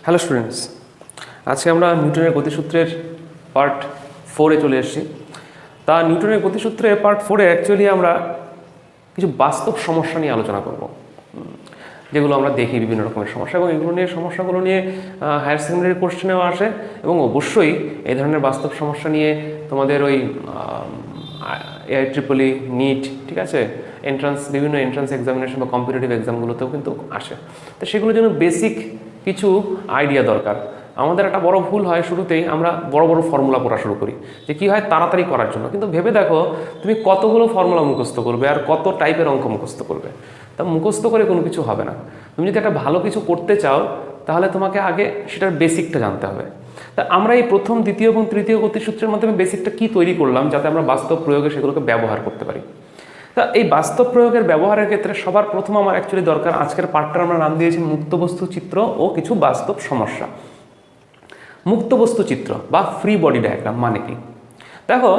Hello students, আজকে আমরা নিউটনের গতিসূত্রের পার্ট 4-এ চলে এসেছি। তা নিউটনের গতিসূত্রের পার্ট 4-এ অ্যাকচুয়ালি আমরা কিছু বাস্তব সমস্যা নিয়ে আলোচনা করব, যেগুলো আমরা দেখি বিভিন্ন রকমের সমস্যা, এবং সমস্যাগুলো নিয়ে হায়ার সেকেন্ডারি কোশ্চেনেও আসে, এবং অবশ্যই এই ধরনের বাস্তব সমস্যা নিয়ে তোমাদের ওই AIEEE নিট, ঠিক আছে, বিভিন্ন এন্ট্রান্স এক্সামিনেশন বা কম্পিটিটিভ এক্সামগুলোতেও কিন্তু আসে। তো সেগুলোর জন্য বেসিক কিছু আইডিয়া দরকার। আমাদের একটা বড় ভুল হয়, শুরুতেই আমরা বড় বড় ফর্মুলা পড়া শুরু করি, যে কী হয় তাড়াতাড়ি করার জন্য। কিন্তু ভেবে দেখো, তুমি কতগুলো ফর্মুলা মুখস্থ করবে আর কত টাইপের অঙ্ক মুখস্থ করবে। তা মুখস্থ করে কোনো কিছু হবে না। তুমি যদি একটা ভালো কিছু করতে চাও, তাহলে তোমাকে আগে সেটার বেসিকটা জানতে হবে। তা আমরা এই প্রথম, দ্বিতীয় এবং তৃতীয় গতিসূত্রের মাধ্যমে বেসিকটা কি তৈরি করলাম, যাতে আমরা বাস্তব প্রয়োগে সেগুলোকে ব্যবহার করতে পারি। তা এই বাস্তব প্রয়োগের ব্যবহারের ক্ষেত্রে সবার প্রথম আমার অ্যাকচুয়ালি দরকার, আজকের পাঠটার আমরা নাম দিয়েছি মুক্ত বস্তু চিত্র ও কিছু বাস্তব সমস্যা। মুক্ত বস্তু চিত্র বা ফ্রি বডি ডায়াগ্রাম মানে কি? দেখো,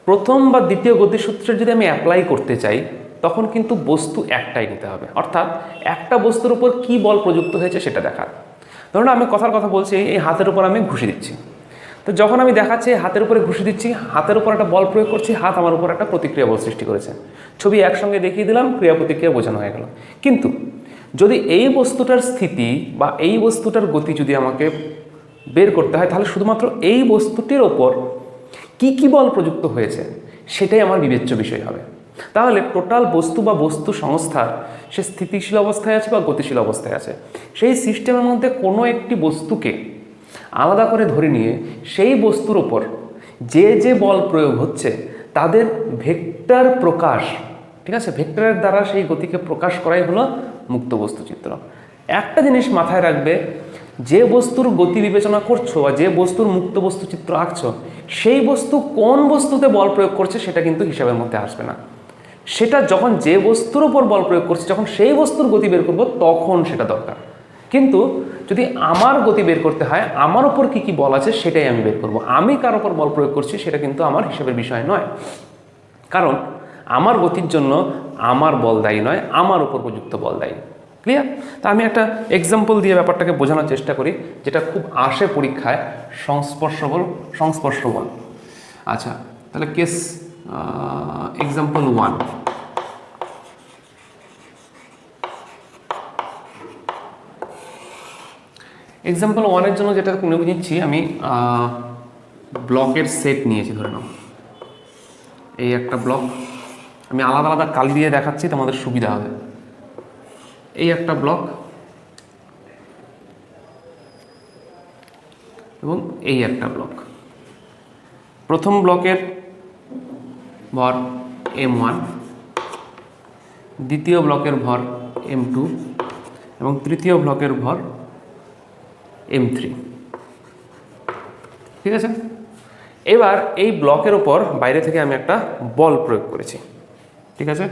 প্রথম বা দ্বিতীয় গতিসূত্রের যদি আমি অ্যাপ্লাই করতে চাই, তখন কিন্তু বস্তু একটাই নিতে হবে, অর্থাৎ একটা বস্তুর উপর কি বল প্রযুক্ত হয়েছে সেটা দেখার। ধরুন আমি কথার কথা বলছি, এই হাতের উপর আমি ঘুষি দিচ্ছি। তো যখন আমি দেখাচ্ছি হাতের উপরে ঘুষি দিচ্ছি, হাতের উপর একটা বল প্রয়োগ করছি, হাত আমার উপর একটা প্রতিক্রিয়া বল সৃষ্টি করেছে। ছবি একসঙ্গে দেখিয়ে দিলাম, ক্রিয়া প্রতিক্রিয়া বোঝানো হয়ে গেল। কিন্তু যদি এই বস্তুটার স্থিতি বা এই বস্তুটার গতি যদি আমাকে বের করতে হয়, তাহলে শুধুমাত্র এই বস্তুটির ওপর কি কি বল প্রযুক্ত হয়েছে সেটাই আমার বিবেচ্য বিষয় হবে। তাহলে টোটাল বস্তু বা বস্তু সংস্থার সে স্থিতিশীল অবস্থায় আছে বা গতিশীল অবস্থায় আছে, সেই সিস্টেমের মধ্যে কোনো একটি বস্তুকে আলাদা করে ধরে নিয়ে সেই বস্তুর ওপর যে যে বল প্রয়োগ হচ্ছে তাদের ভেক্টর প্রকাশ, ঠিক আছে, ভেক্টরের দ্বারা সেই গতিকে প্রকাশ করাই হলো মুক্ত বস্তু চিত্র। একটা জিনিস মাথায় রাখবে, যে বস্তুর গতি বিবেচনা করছো বা যে বস্তুর মুক্ত বস্তু চিত্র আঁকছো, সেই বস্তু কোন বস্তুতে বল প্রয়োগ করছে সেটা কিন্তু হিসাবের মধ্যে আসবে না। সেটা যখন যে বস্তুর উপর বল প্রয়োগ করছে, যখন সেই বস্তুর গতি বের করবো তখন সেটা দরকার। কিন্তু যদি আমার গতি বের করতে হয়, আমার ওপর কি কি বল আছে সেটাই আমি বের করব। আমি কার ওপর বল প্রয়োগ করছি সেটা কিন্তু আমার হিসাবের বিষয় নয়, কারণ আমার গতির জন্য আমার বল দায়ী নয়, আমার উপর প্রযুক্ত বল দায়ী। ক্লিয়ার? তা আমি একটা এক্সাম্পল দিয়ে ব্যাপারটাকে বোঝানোর চেষ্টা করি, যেটা খুব আসে পরীক্ষায়, সংস্পর্শ বল। আচ্ছা, তাহলে কেস এক্সাম্পল 1। এক্সাম্পল 1-এর জন্য যেটা মনে বুঝিয়েছি, আমি ব্লকের সেট নিয়েছি। ধরে নাও এই একটা ব্লক, আমি আলাদা আলাদা কালি দিয়ে দেখাচ্ছি, তোমাদের সুবিধা হবে। এই একটা ব্লক এবং এই একটা ব্লক। প্রথম ব্লকের ভর m1, দ্বিতীয় ব্লকের ভর m2 এবং তৃতীয় ব্লকের ভর m3। ঠিক আছে? এবার এই ব্লকের ওপর বাইরে থেকে আমি একটা বল প্রয়োগ করেছি। ঠিক আছে?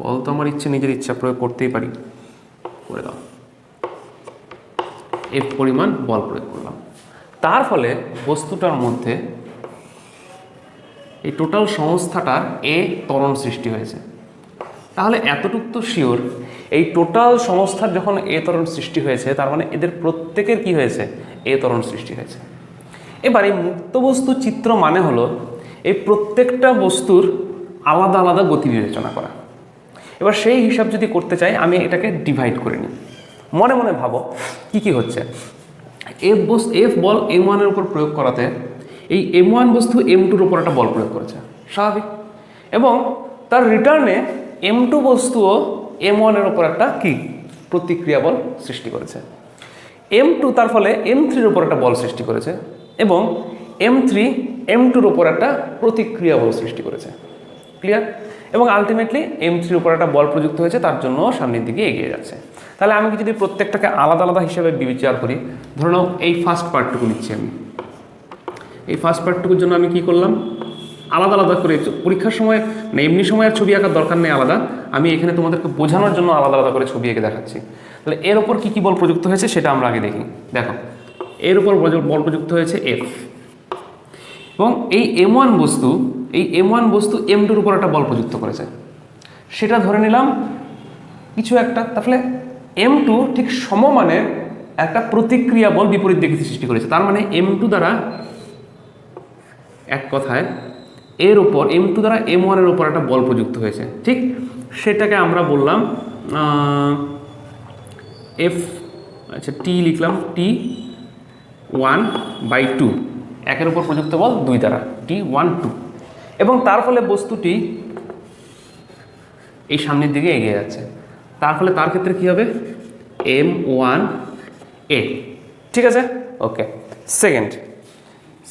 বল তো আমার নিজের ইচ্ছা প্রয়োগ করতেই পারি, করে দাও। F পরিমাণ বল প্রয়োগ করলাম। তার ফলে বস্তুটার মধ্যে এই টোটাল সংস্থাটার এ ত্বরণ সৃষ্টি হয়েছে। তাহলে এতটুকু তো শিওর, এই টোটাল সংস্থার যখন এ ত্বরণ সৃষ্টি হয়েছে, তার মানে এদের প্রত্যেকের কি হয়েছে? এ ত্বরণ সৃষ্টি হয়েছে। এবার এই মুক্ত বস্তু চিত্র মানে হলো এই প্রত্যেকটা বস্তুর আলাদা আলাদা গতি বিবেচনা করা। এবার সেই হিসাব যদি করতে চাই, আমি এটাকে ডিভাইড করে নিই। মনে মনে ভাবো কি কি হচ্ছে। এফ বল m1-এর উপর প্রয়োগ করাতে এই m1 বস্তু m2-র উপর একটা বল প্রয়োগ করেছে, স্বাভাবিক। এবং তার রিটার্নে m2 বস্তুও m1-এর উপর একটা কি প্রতিক্রিয়া বল সৃষ্টি করেছে। m2 তার ফলে m3-র উপর একটা বল সৃষ্টি করেছে এবং m3 m2-র উপর একটা প্রতিক্রিয়া বল সৃষ্টি করেছে। ক্লিয়ার? এবং আলটিমেটলি m3-র উপর একটা বল প্রযুক্ত হয়েছে, তার জন্য সামনের দিকে এগিয়ে যাচ্ছে। তাহলে আমি যদি প্রত্যেকটাকে আলাদা আলাদা হিসেবে বিবেচনা করি, ধরে নাও এই ফার্স্ট পার্টটুকু নিচ্ছি আমি। এই ফার্স্ট পার্টটুকুর জন্য আমি কি করলাম, আলাদা আলাদা করে, পরীক্ষার সময় মানে এমনি সময় আর ছবি আঁকার দরকার নেই আলাদা, আমি এখানে তোমাদেরকে বোঝানোর জন্য আলাদা আলাদা করে ছবি এঁকে দেখাচ্ছি। তাহলে এর ওপর কী কী বল প্রযুক্ত হয়েছে সেটা আমরা আগে দেখি। দেখো, এর উপর বল প্রযুক্ত হয়েছে F, এবং এই m1 বস্তু m2-র উপর একটা বল প্রযুক্ত করেছে, সেটা ধরে নিলাম কিছু একটা। তাহলে m2 ঠিক সমমানের একটা প্রতিক্রিয়া বল বিপরীত দিকে সৃষ্টি করেছে। তার মানে M2 দ্বারা, এক কথায় এর উপর M2 দ্বারা M1 এর উপর একটা বল প্রযুক্ত হয়েছে, ঠিক? সেটাকে আমরা বললাম F, আচ্ছা T লিখলাম, T1/2, একের উপর প্রযুক্ত বল 2 দ্বারা, T1/2, এবং তার ফলে বস্তুটি এই সামনের দিকে এগিয়ে যাচ্ছে। তার ফলে তার ক্ষেত্রে কী হবে? M1A, ঠিক আছে? ওকে,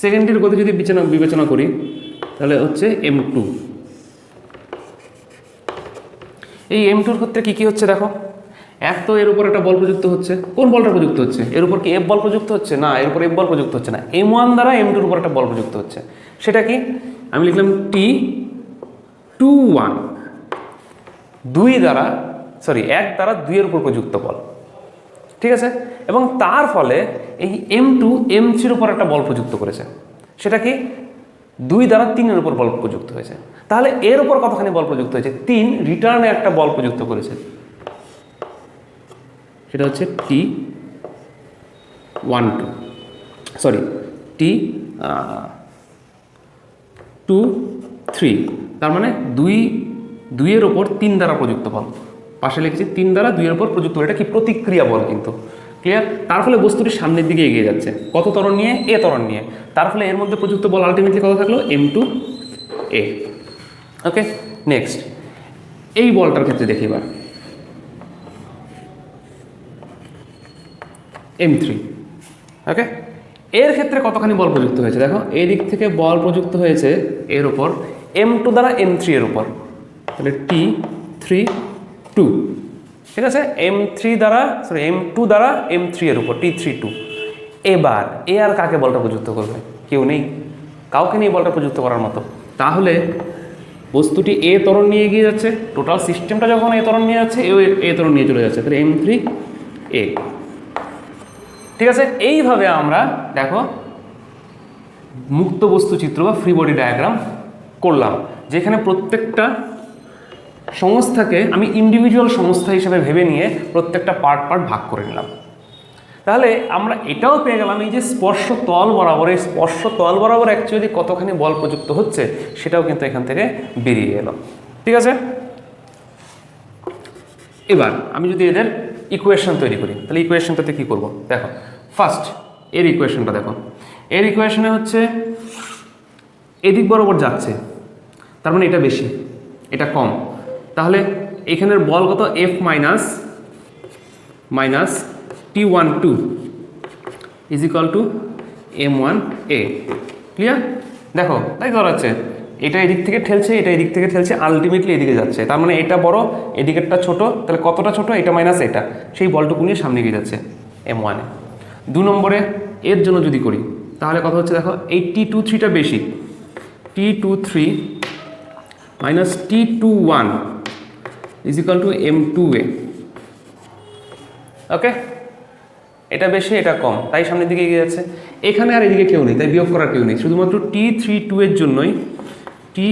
সেকেন্ডের গতি যদি বিবেচনা করি তাহলে হচ্ছে M2। এই M2-র ক্ষেত্রে কী কী হচ্ছে দেখো। এক তো এর উপর একটা বল প্রযুক্ত হচ্ছে। কোন বলটা প্রযুক্ত হচ্ছে? এর উপর কি F বল প্রযুক্ত হচ্ছে? না, এর উপর F বল প্রযুক্ত হচ্ছে না। M1 দ্বারা M2-র উপর একটা বল প্রযুক্ত হচ্ছে। সেটা কি? আমি লিখলাম T21, 1 দ্বারা 2 এর উপর প্রযুক্ত বল, ঠিক আছে? এবং তার ফলে এই M2 M3-র উপর একটা বল প্রযুক্ত করেছে। সেটা কি? 2 দ্বারা 3 এর উপর বল প্রযুক্ত হয়েছে। তাহলে এর উপর কতখানি বল প্রযুক্ত হয়েছে? 3 রিটার্নে একটা বল প্রযুক্ত করেছে, সেটা হচ্ছে T23। তার মানে 2 এর ওপর 3 দ্বারা প্রযুক্ত বল, পাশে লিখেছি 3 দ্বারা 2 এর ওপর প্রযুক্ত বল। এটা কি? প্রতিক্রিয়া বল, কিন্তু ক্লিয়ার? তার ফলে বস্তুটি সামনের দিকে এগিয়ে যাচ্ছে। কত ত্বরণ নিয়ে? A ত্বরণ নিয়ে। তার ফলে এর মধ্যে প্রযুক্ত বল আলটিমেটলি কত থাকলো? M2A। ওকে, নেক্সট এই বলটার ক্ষেত্রে দেখি এবার M3। ওকে, এর ক্ষেত্রে কতখানি বল প্রযুক্ত হয়েছে দেখো। এই দিক থেকে বল প্রযুক্ত হয়েছে এর উপর M2 দ্বারা M3 এর উপর, তাহলে T32, ঠিক আছে? M2 দ্বারা M3 এর উপর T32। এবার এ আর কাকে বলটা প্রযুক্ত করবে? কেউ নেই, কাউকে নেই বলটা প্রযুক্ত করার মতো। তাহলে বস্তুটি A ত্বরণ নিয়ে এগিয়ে যাচ্ছে, টোটাল সিস্টেমটা যখন A ত্বরণ নিয়ে যাচ্ছে, A ত্বরণ নিয়ে চলে যাচ্ছে, তাহলে M3A, ঠিক আছে? এইভাবে আমরা দেখো মুক্ত বস্তু চিত্র বা ফ্রি বডি ডায়াগ্রাম করলাম, যেখানে প্রত্যেকটা সংস্থাকে আমি ইন্ডিভিজুয়াল সংস্থা হিসেবে ভেবে নিয়ে প্রত্যেকটা পার্ট ভাগ করে নিলাম। তাহলে আমরা এটাও পেয়ে গেলাম এই যে স্পর্শ তল বরাবর, এই স্পর্শ তল বরাবর অ্যাকচুয়ালি কতখানি বল প্রযুক্ত হচ্ছে সেটাও কিন্তু এখান থেকে বেরিয়ে এলো, ঠিক আছে? এবার আমি যদি এদের ইকুয়েশন তৈরি করি, তাহলে ইকুয়েশনটাতে কী করব দেখো। ফার্স্ট এর ইকুয়েশনটা দেখো। এর ইকুয়েশনে হচ্ছে এদিক বরাবর যাচ্ছে, তার মানে এটা বেশি, এটা কম। তাহলে এখানের বল কত? F minus T12 is equal two M1A, clear? দেখো তাই ধরা যাচ্ছে, এটা এদিক থেকে ঠেলছে, এটা এদিক থেকে ঠেলছে, আলটিমেটলি এদিকে যাচ্ছে। তার মানে এটা বড়, এদিকেরটা ছোট, তাহলে কতটা ছোট? এটা মাইনাস এটা, সেই বলটুকু নিয়ে সামনে এগিয়ে যাচ্ছে M1-এ। 2 নম্বরে এর জন্য যদি করি তাহলে কথা হচ্ছে দেখো, এই T23টা বেশি, T23 minus T21 is equal two M2A। ওকে, এটা বেশি এটা কম, তাই সামনের দিকে এগিয়ে যাচ্ছে। এখানে আর এদিকে কেউ নেই, তাই বিয়োগ করার কেউ নেই, শুধুমাত্র T32 এর জন্যই কি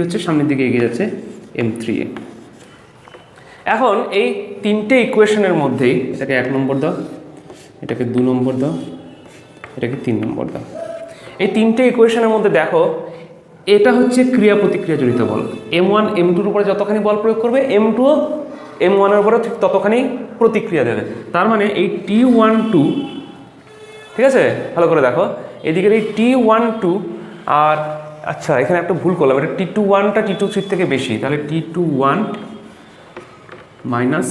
হচ্ছে? সামনের দিকে এগিয়ে যাচ্ছে M3A। এখন এই 3টে ইকুয়েশনের মধ্যেই এটাকে 1 নম্বর দাও, এটাকে 2 নম্বর দাও, এটাকে 3 নম্বর দাও। এই 3টে ইকুয়েশনের মধ্যে দেখো, এটা হচ্ছে ক্রিয়া প্রতিক্রিয়া জড়িত বল। M1 M2-র উপরে যতখানি বল প্রয়োগ করবে, M2ও M1-এর উপরে ঠিক ততখানি প্রতিক্রিয়া দেবে। তার মানে এই T12, ঠিক আছে, ভালো করে দেখো, এদিকের এই T12 আর, আচ্ছা এখানে একটা ভুল করলাম, এটা T21টা T23 থেকে বেশি, তাহলে T21 মাইনাস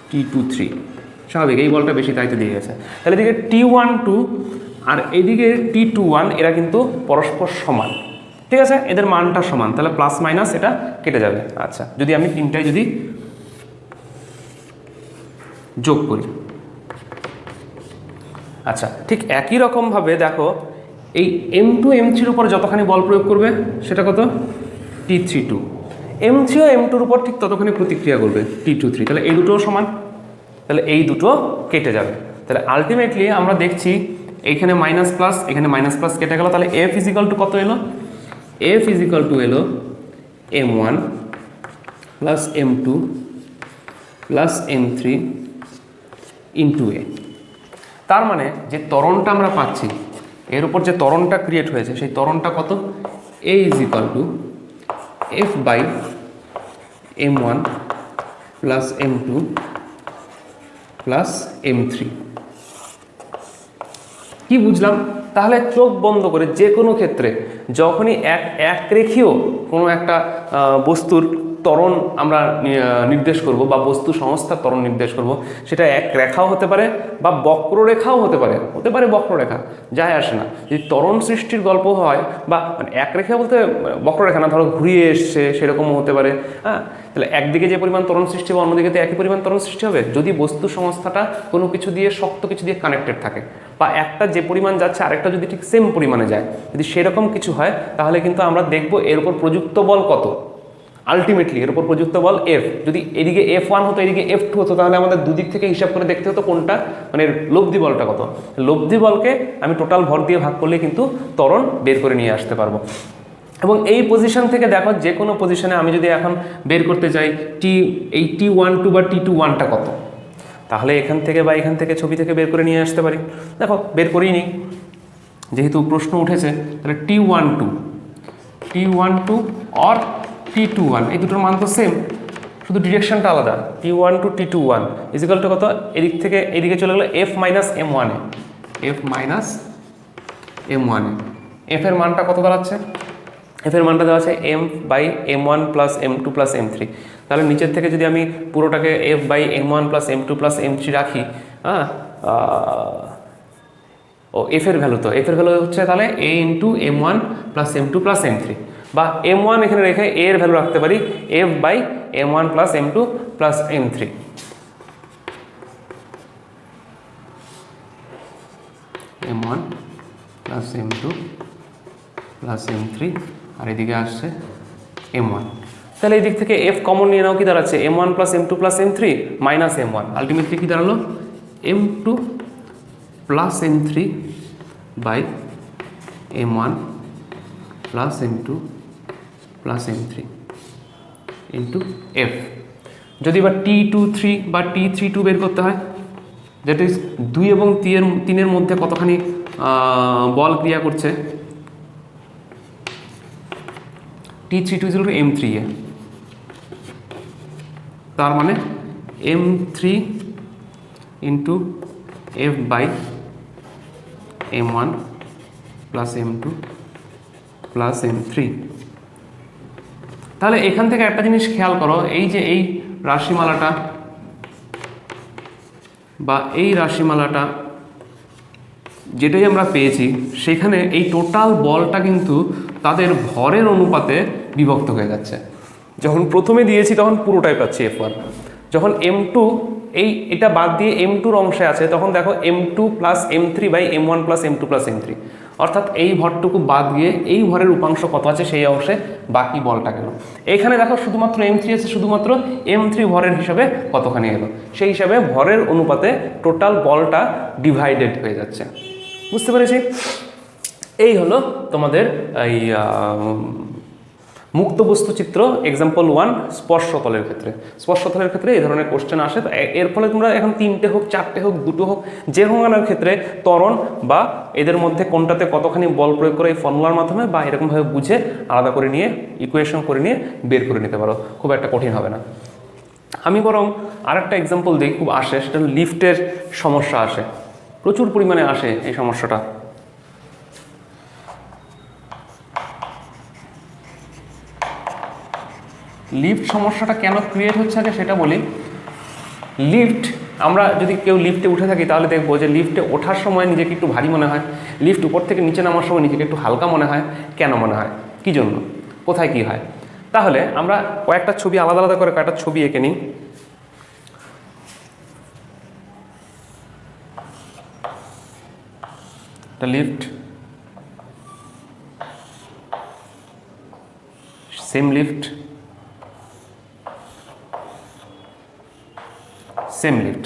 T23, স্বাভাবিক এই বলটা বেশি তাই তো দিয়ে গেছে। তাহলে এদিকে T12 আর এদিকে T21 এরা কিন্তু পরস্পর সমান, ঠিক আছে, এদের মানটা সমান, তাহলে প্লাস মাইনাস এটা কেটে যাবে। আচ্ছা, যদি আমি তিনটায় যদি যোগ করি, আচ্ছা ঠিক একই রকমভাবে দেখো, এই M2 M3-র উপর যতখানি বল প্রয়োগ করবে সেটা কত? T32। M3ও M2-র উপর ঠিক ততখানি প্রতিক্রিয়া করবে T23, তাহলে এই দুটোও সমান, তাহলে এই দুটো কেটে যাবে। তাহলে আলটিমেটলি আমরা দেখছি এইখানে মাইনাস প্লাস, এখানে মাইনাস প্লাস কেটে গেল, তাহলে F ইজ ইকুয়াল টু কত এলো? F ইজ ইকুয়াল টু এলো M1 plus M2 plus M3 into এ। তার মানে যে ত্বরণটা আমরা পাচ্ছি, এর উপর যে ত্বরণটা ক্রিয়েট হয়েছে সেই ত্বরণটা কত, a is equal to F by m1 plus m2 plus m3। কি বুঝলাম? তাহলে চোখ বন্ধ করে যে কোনো ক্ষেত্রে যখনই এক রেখীয় কোনো একটা বস্তুর ত্বরণ আমরা নির্দেশ করব বা বস্তু সংস্থার ত্বরণ নির্দেশ করব, সেটা এক রেখাও হতে পারে বা বক্ররেখাও হতে পারে, বক্ররেখা, যায় আসে না। যদি ত্বরণ সৃষ্টির গল্প হয় বা মানে এক রেখা বলতে বক্ররেখা না, ধরো ঘুরিয়ে এসছে সেরকমও হতে পারে, হ্যাঁ, তাহলে একদিকে যে পরিমাণ ত্বরণ সৃষ্টি হবে অন্যদিকে তো একই পরিমাণ ত্বরণ সৃষ্টি হবে যদি বস্তু সংস্থাটা কোনো কিছু দিয়ে, শক্ত কিছু দিয়ে কানেক্টেড থাকে, বা একটা যে পরিমাণ যাচ্ছে আরেকটা যদি ঠিক সেম পরিমাণে যায়, যদি সেরকম কিছু হয় তাহলে কিন্তু আমরা দেখব এর উপর প্রযুক্ত বল কত। আলটিমেটলি এর উপর প্রযুক্ত বল এফ। যদি এদিকে F1 হতো এদিকে F2 হতো তাহলে আমাদের দুদিক থেকে হিসাব করে দেখতে হতো কোনটা মানে লব্ধি বলটা কত। লব্ধি বলকে আমি টোটাল ভর দিয়ে ভাগ করলে কিন্তু ত্বরণ বের করে নিয়ে আসতে পারবো। এবং এই পজিশন থেকে দেখো যে কোনো পজিশনে আমি যদি এখন বের করতে চাই এই T12 বা T21টা কত, তাহলে এখান থেকে বা এখান থেকে ছবি থেকে বের করে নিয়ে আসতে পারি। দেখো বের করেই নিই, যেহেতু প্রশ্ন উঠেছে, তাহলে T12 অর T21 এই দুটোর মান তো সেম, শুধু ডিরেকশনটা আলাদা। T12 T21 ইজিক্যাল টু কত, এদিক থেকে এদিকে চলে গেলো F মাইনাস M1 এ, F মাইনাস M1 এ। F এর মানটা কত দাঁড়াচ্ছে, F এর মানটা দেওয়া আছে M by M1 plus M2 plus M3। তাহলে নিচের থেকে যদি আমি পুরোটাকে F by M1 plus M2 plus M3 রাখি, হ্যাঁ, ও F এর ভ্যালু, তো F এর ভ্যালু হচ্ছে তাহলে A into M1 plus M2 plus M3, বা M1 এখানে রেখে A এর ভ্যালু রাখতে পারি F by M1 plus M2 plus M3। M1 plus M2 plus M3 আর এদিকে আসছে M1। তাহলে এই দিক থেকে F কমন নিয়ে নাও, কি দাঁড়াচ্ছে M1 plus M2 plus M3 minus M1, ultimately কি দাঁড়ালো M2 plus M3 by M1 plus M2 plus M3 into F। যদি এবার T23 বা T32 বের করতে হয়, দ্যাট ইজ 2 এবং 3-এর মধ্যে কতখানি বল ক্রিয়া করছে, T32 ইকুয়াল টু M3A, তার মানে M3 into F by M1 plus M2 plus M3। তাহলে এখান থেকে একটা জিনিস খেয়াল করো, এই যে এই রাশিমালাটা বা এই রাশিমালাটা যেটাই আমরা পেয়েছি, সেখানে এই টোটাল বলটা কিন্তু তাদের ভরের অনুপাতে বিভক্ত হয়ে যাচ্ছে। যখন প্রথমে দিয়েছি তখন পুরোটাই পাচ্ছি F1, যখন M2 এটা বাদ দিয়ে M2-র অংশে আছে তখন দেখো M2 plus M3 by M1 plus M2 plus M3, অর্থাৎ এই ভরটুকু বাদ দিয়ে এই ভরের উপাংশ কত আছে সেই অংশে বাকি বলটা গেল। এখানে দেখো শুধুমাত্র M3 আছে, শুধুমাত্র M3 ভরের হিসাবে কতখানি এলো, সেই হিসাবে ভরের অনুপাতে টোটাল বলটা ডিভাইডেড হয়ে যাচ্ছে। বুঝতে পেরেছি? এই হলো তোমাদের এই মুক্ত বস্তু চিত্র এক্সাম্পল 1 স্পর্শতলের ক্ষেত্রে। স্পর্শতলের ক্ষেত্রে এই ধরনের কোশ্চেন আসে। এর ফলে তোমরা এখন 3টে হোক 4টে হোক 2টো হোক যে কোনো ক্ষেত্রে ত্বরণ বা এদের মধ্যে কোনটাতে কতখানি বল প্রয়োগ করে এই ফর্মুলার মাধ্যমে বা এরকমভাবে বুঝে আলাদা করে নিয়ে ইকুয়েশন করে নিয়ে বের করে নিতে পারো, খুব একটা কঠিন হবে না। আমি বরং আরেকটা এক্সাম্পল দিই, খুব আসে, সেটা লিফটের সমস্যা আসে, প্রচুর পরিমাণে আসে এই সমস্যাটা। লিফট সমস্যাটা কেন ক্রিয়েট হচ্ছে আগে সেটা বলি। লিফট, আমরা যদি কেউ লিফটে উঠে থাকি তাহলে দেখবো যে লিফটে ওঠার সময় নিজেকে একটু ভারী মনে হয়, লিফট উপর থেকে নিচে নামার সময় নিজেকে একটু হালকা মনে হয়। কেন মনে হয়, কী জন্য, কোথায় কি হয়? তাহলে আমরা কয়েকটা ছবি আলাদা আলাদা করে কয়েকটা ছবি এঁকে নিই। একটা lift, same lift, same lift.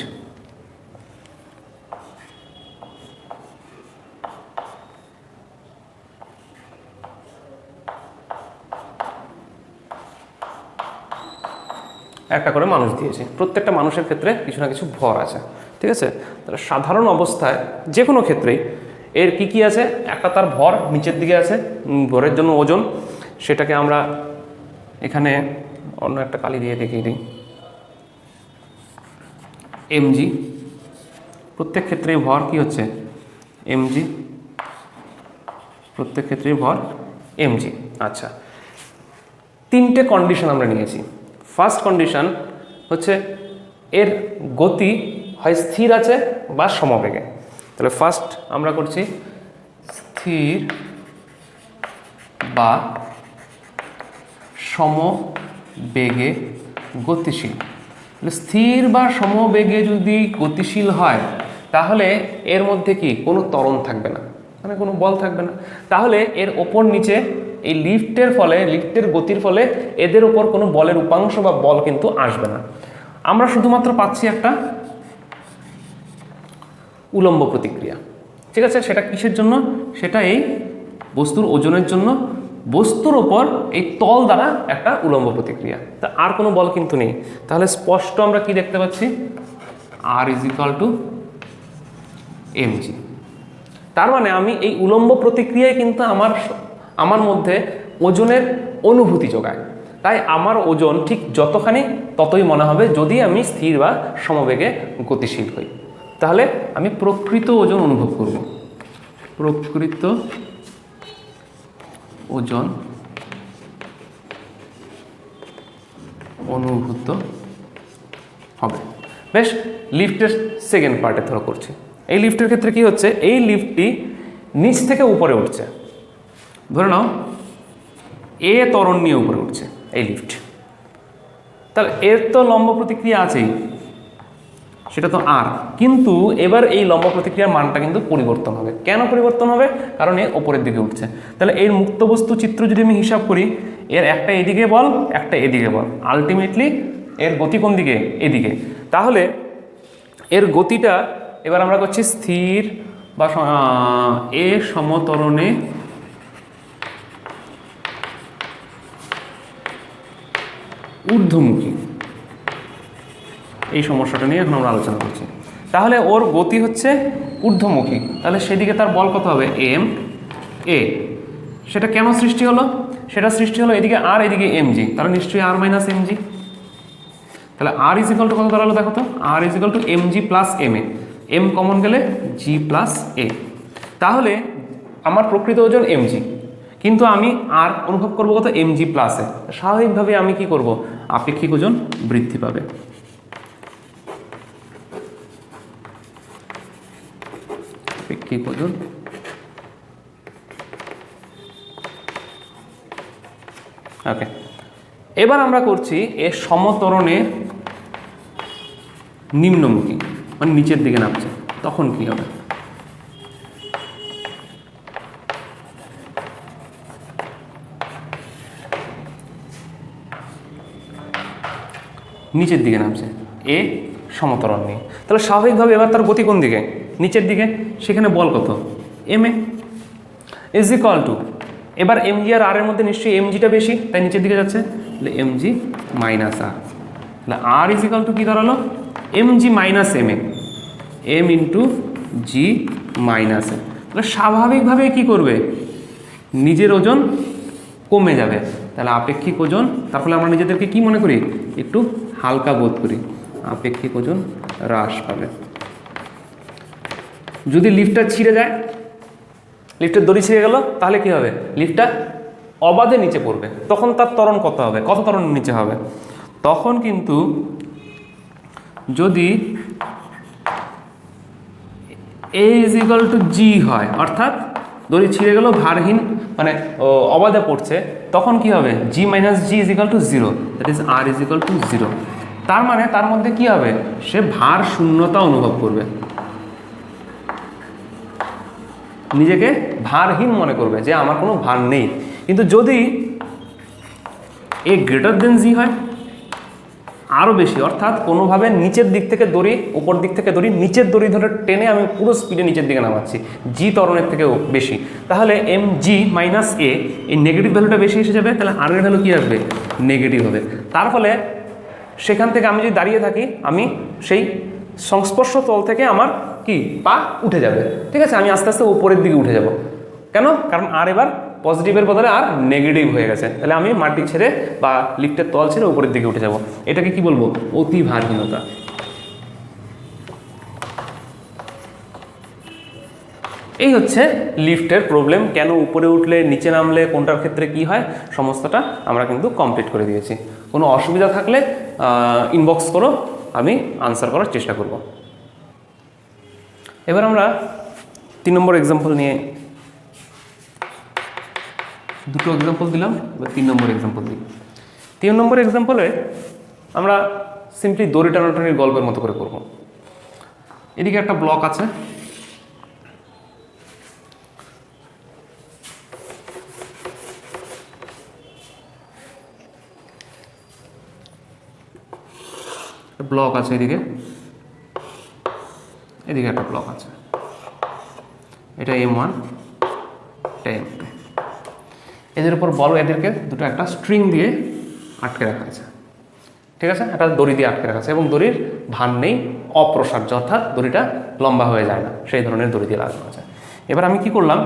একটা করে মানুষ দিয়েছি, প্রত্যেকটা মানুষের ক্ষেত্রে কিছু না কিছু ভর আছে। ঠিক আছে। তাহলে সাধারণ অবস্থায় যে কোনো ক্ষেত্রেই এর কি কি আছে, একটা তার ভর নিচের দিকে আছে, ভরের জন্য ওজন, সেটাকে আমরা এখানে অন্য একটা কালি দিয়ে দেখিয়ে দিই, mg। প্রত্যেক ক্ষেত্রেই ভর কি হচ্ছে mg, প্রত্যেক ক্ষেত্রেই ভর mg। আচ্ছা, তিনটে কন্ডিশন আমরা নিয়েছি। ফার্স্ট কন্ডিশন হচ্ছে এর গতি হয় স্থির আছে বা সমবেগে। তাহলে ফার্স্ট আমরা করছি স্থির বা সমবেগে গতিশীল। স্থির বা সমবেগে যদি গতিশীল হয় তাহলে এর মধ্যে কি কোনো ত্বরণ থাকবে না, মানে কোনো বল থাকবে না। তাহলে এর ওপর নিচে এই লিফটের ফলে, লিফটের গতির ফলে এদের উপর কোনো বলের উপাংশ বা বল কিন্তু আসবে না। আমরা শুধুমাত্র পাচ্ছি একটা উলম্ব প্রতিক্রিয়া। ঠিক আছে, সেটা কিসের জন্য? সেটা এই বস্তুর ওজনের জন্য, বস্তুর ওপর এই তল দ্বারা একটা উলম্ব প্রতিক্রিয়া। তা আর কোনো বল কিন্তু নেই। তাহলে স্পষ্ট আমরা কি দেখতে পাচ্ছি, R = mg। তার মানে আমি এই উলম্ব প্রতিক্রিয়ায় কিন্তু আমার মধ্যে ওজনের অনুভূতি যোগায়। তাই আমার ওজন ঠিক যতখানি ততই মনে হবে যদি আমি স্থির বা সমবেগে গতিশীল হই। তাহলে আমি প্রকৃত ওজন অনুভব করব, প্রকৃত ওজন অনুভূত হবে। বেশ, লিফটের সেকেন্ড পার্টে ধরো করছি। এই লিফটের ক্ষেত্রে কি হচ্ছে, এই লিফটটি নিচ থেকে উপরে উঠছে। ধরে নাও এ ত্বরণ নিয়ে উপরে উঠছে এই লিফট, তাহলে এর তো লম্ব প্রতিক্রিয়া আছেই, সেটা তো আর, কিন্তু এবার এই লম্ব প্রতিক্রিয়ার মানটা কিন্তু পরিবর্তন হবে। কেন পরিবর্তন হবে? কারণ এ ওপরের দিকে উঠছে। তাহলে এর মুক্ত বস্তু চিত্র যদি আমি হিসাব করি, এর একটা এদিকে বল, একটা এদিকে বল, আলটিমেটলি এর গতি কোন দিকে? এদিকে। তাহলে এর গতিটা এবার আমরা করছি স্থির বা এ সমতরণে ঊর্ধ্বমুখী, এই সমস্যাটা নিয়ে এখন আমরা আলোচনা করছি। তাহলে ওর গতি হচ্ছে ঊর্ধ্বমুখী, তাহলে সেদিকে তার বল কত হবে? M A. সেটা কেন সৃষ্টি হলো? সেটা সৃষ্টি হলো এদিকে আর এদিকে mg, তাহলে নিশ্চয়ই r - mg। তাহলে r = কত দাঁড়ালো দেখো তো? r = mg + ma, m common গেলে g + a। তাহলে আমার প্রকৃত ওজন mg, কিন্তু আমি আর অনুভব করবো কত? mg + a। স্বাভাবিকভাবে আমি কি করব? আপেক্ষিক ওজন বৃদ্ধি পাবে। আপেক্ষিক ওজন ওকে। এবার আমরা করছি এর সমতরণের নিম্নমুখী, মানে নিচের দিকে নামছে, তখন কি হবে? নিচের দিকে নামছে এ সমতরণ নিয়ে, তাহলে স্বাভাবিকভাবে এবার তার গতি কোন দিকে? নিচের দিকে। সেখানে বল কত? ma = এবার mg আর r এর মধ্যে নিশ্চয়ই mgটা বেশি, তাই নিচের দিকে যাচ্ছে, তাহলে mg - r। তাহলে r = কি দাঁড়ালো? mg - ma, m × g - a। তাহলে স্বাভাবিকভাবে কি করবে? নিজের ওজন কমে যাবে। তাহলে আপেক্ষিক ওজন, তার ফলে আমরা নিজেদেরকে কি মনে করি? একটু হালকা বোধ করি, আপেক্ষিক ওজন হ্রাস পাবে। যদি লিফটটা ছিঁড়ে যায়, লিফটের দড়ি ছিঁড়ে গেল, তাহলে কি হবে? লিফটটা অবাধে নিচে পড়বে। তখন তার ত্বরণ কত হবে? কত ত্বরণ নিচে হবে? তখন কিন্তু যদি a = g হয়, অর্থাৎ দড়ি ছিঁড়ে গেল, ভারহীন, মানে অবাধে পড়ছে, তখন কি হবে? g - g = 0, that is r = 0। তার মানে তার মধ্যে কি হবে? সে ভার শূন্যতা অনুভব করবে, নিজেকে ভারহীন মনে করবে যে আমার কোনো ভার নেই। কিন্তু যদি a > g হয়, আরও বেশি, অর্থাৎ কোনোভাবে নিচের দিক থেকে দড়ি, উপর দিক থেকে দড়ি, নিচের দড়ি ধরে টেনে আমি পুরো স্পিডে নিচের দিকে নামাচ্ছি, জি ত্বরণের থেকেও বেশি, তাহলে mg - a, এই নেগেটিভ ভ্যালুটা বেশি এসে যাবে। তাহলে r এর ভ্যালু কী আসবে? নেগেটিভ হবে। তার ফলে সেখান থেকে আমি যদি দাঁড়িয়ে থাকি, আমি সেই সংস্পর্শ তল থেকে আমার কি পা উঠে যাবে, ঠিক আছে, আমি আস্তে আস্তে উপরের দিকে উঠে যাব। কেন? কারণ আর এবার পজিটিভের বদলে আর নেগেটিভ হয়ে গেছে, তাহলে আমি মাটি ছেড়ে বা লিফটের তল ছেড়ে উপরের দিকে উঠে যাব। এটাকে কি বলবো? অতি ভারহীনতা। এই হচ্ছে লিফটের প্রবলেম। কেন উপরে উঠলে নিচে নামলে কোনটার ক্ষেত্রে কি হয়, সমস্তটা আমরা কিন্তু কমপ্লিট করে দিয়েছি। কোনো অসুবিধা থাকলে ইনবক্স করো, আমি আনসার করার চেষ্টা করব। এবার আমরা 3 নম্বর এক্সাম্পল নিয়ে, দুটো এক্সাম্পল দিলাম, এবার 3 নম্বর এক্সাম্পল দিই। 3 নম্বর এক্সাম্পলে আমরা সিম্পলি দড়ি টানাটানির গল্পের মতো করে করব। এদিকে একটা ব্লক আছে, ব্লক আছে এদিকে, এদিকে একটা ব্লক আছে, এটা M1, এটা M2। এদের উপর বলো, এদেরকে দুটো একটা স্ট্রিং দিয়ে আটকে রাখা আছে, ঠিক আছে, একটা দড়ি দিয়ে আটকে রাখা আছে এবং দড়ির ভার নেই, অপ্রসার্য, অর্থাৎ দড়িটা লম্বা হয়ে যায় না, সেই ধরনের দড়ি দিয়ে লাগানো আছে। এবার আমি কি করলাম,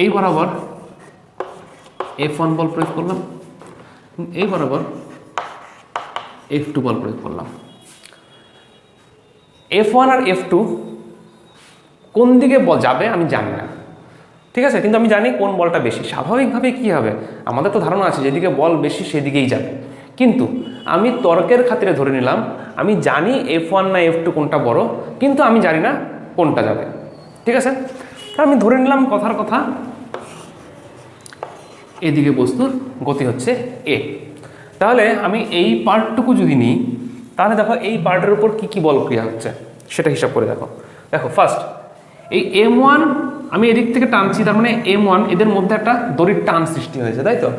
এই বরাবর F1 বল প্রয়োগ করলাম, এই বরাবর F2 বল প্রয়োগ করলাম। F1 আর F2 কোন দিকে বল যাবে আমি জানি না, ঠিক আছে, কিন্তু আমি জানি কোন বলটা বেশি। স্বাভাবিকভাবে কি হবে, আমাদের তো ধারণা আছে যেদিকে বল বেশি সেদিকেই যাবে, কিন্তু আমি তর্কের খাতিরে ধরে নিলাম আমি জানি F1 না F2 কোনটা বড়, কিন্তু আমি জানি না কোনটা যাবে, ঠিক আছে। আমি ধরে নিলাম কথার কথা এদিকে বস্তুর গতি হচ্ছে a। তাহলে আমি এই পার্টটুকু যদি নিই, তাহলে দেখো এই পার্টের উপর কি কি বল ক্রিয়া হচ্ছে সেটা হিসাব করে দেখো। দেখো ফার্স্ট এই M1 আমি এদিক থেকে টানছি, তার মানে M1 এদের মধ্যে একটা দড়ির টান সৃষ্টি হয়েছে, তাই তো।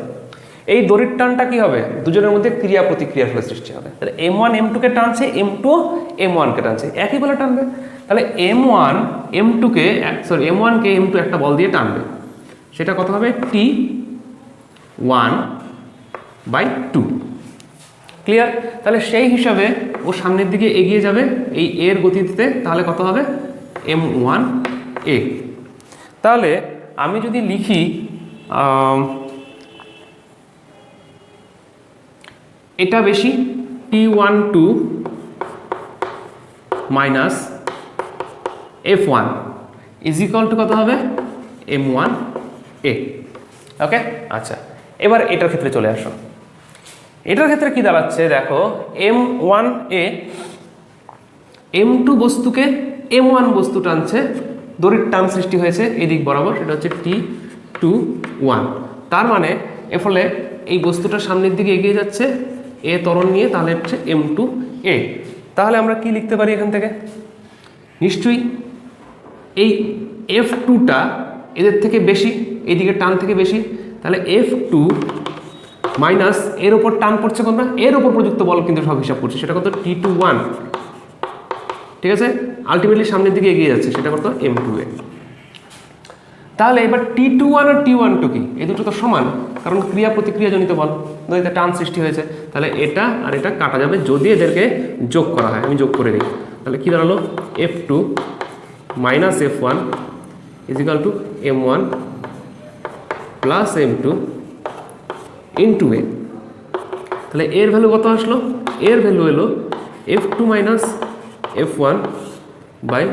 এই দড়ির টানটা কি হবে, দুজনের মধ্যে ক্রিয়া প্রতিক্রিয়ার ফলে সৃষ্টি হবে। তাহলে M1 M2 কে টানছে, M2 M1 কে টানছে, একই বলে টানবে। তাহলে M1 M2 কে M1 কে M2 একটা বল দিয়ে টানবে, সেটা কত হবে, T1/2। ক্লিয়ার? তাহলে সেই হিসাবে ও সামনের দিকে এগিয়ে যাবে এই এর গতিতে, তাহলে কত হবে, M1A। তাহলে আমি যদি লিখি এটা বেশি, T12 minus F1 is equal two কত হবে, M1A। ওকে, আচ্ছা, এবার এটার ক্ষেত্রে চলে আসো। এটার ক্ষেত্রে কি দাঁড়াচ্ছে দেখো, M1A M2 বস্তুকে M1 বস্তু টানছে, দড়ির টান সৃষ্টি হয়েছে এদিক বরাবর, সেটা হচ্ছে T21। তার মানে এর ফলে এই বস্তুটা সামনের দিকে এগিয়ে যাচ্ছে এ ত্বরণ নিয়ে, তাহলে হচ্ছে M2A। তাহলে আমরা কি লিখতে পারি এখান থেকে, নিশ্চয়ই এই F2টা এদের থেকে বেশি, এইদিকে টান থেকে বেশি, তাহলে F2 মাইনাস এর ওপর টান পড়ছে কোনটা, এর ওপর প্রযুক্ত বল কিন্তু সব হিসাব করছে, সেটা কত, T21, ঠিক আছে, আলটিমেটলি সামনের দিকে এগিয়ে যাচ্ছে, সেটা কত, M2A। তাহলে এবার T21 আর T12 কি, এই দুটো তো সমান, কারণ ক্রিয়া প্রতিক্রিয়া জনিত বল, নদীতে টান সৃষ্টি হয়েছে। তাহলে এটা আর এটা কাটা যাবে যদি এদেরকে যোগ করা হয়, আমি যোগ করে দিই, তাহলে কি দাঁড়ালো, F2 minus F1 is equal two M1 plus M2 into A। তাহলে এর ভ্যালু কত আসলো, এর ভ্যালু এলো F2 minus F1 by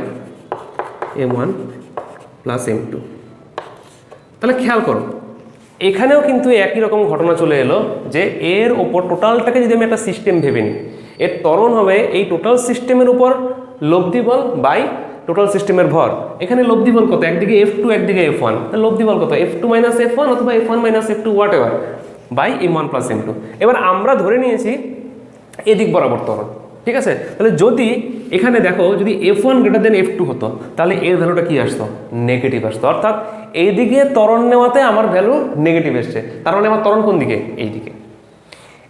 M1 plus M2। তাহলে খেয়াল করো এখানেও কিন্তু একই রকম ঘটনা চলে এলো, যে এর ওপর টোটালটাকে যদি আমি একটা সিস্টেম ভেবে নিই, এর ত্বরণ হবে এই টোটাল সিস্টেমের উপর লব্ধি বল বাই টোটাল সিস্টেমের ভর। এখানে লব্ধি বল কত, একদিকে F2 একদিকে F1, তাহলে লব্ধি বল কত, F2 মাইনাস F1 অথবা F1 minus F2 whatever by M1 plus M2। এবার আমরা ধরে নিয়েছি এদিক বরাবর ত্বরণ, ঠিক আছে। তাহলে যদি এখানে দেখো যদি F1 গ্রেটার দেন F2 হতো, তাহলে এর ভ্যালুটা কি আসতো, নেগেটিভ আসতো, অর্থাৎ এইদিকে ত্বরণ নেওয়াতে আমার ভ্যালু নেগেটিভ এসছে, তার মানে আমার ত্বরণ কোন দিকে, এইদিকে।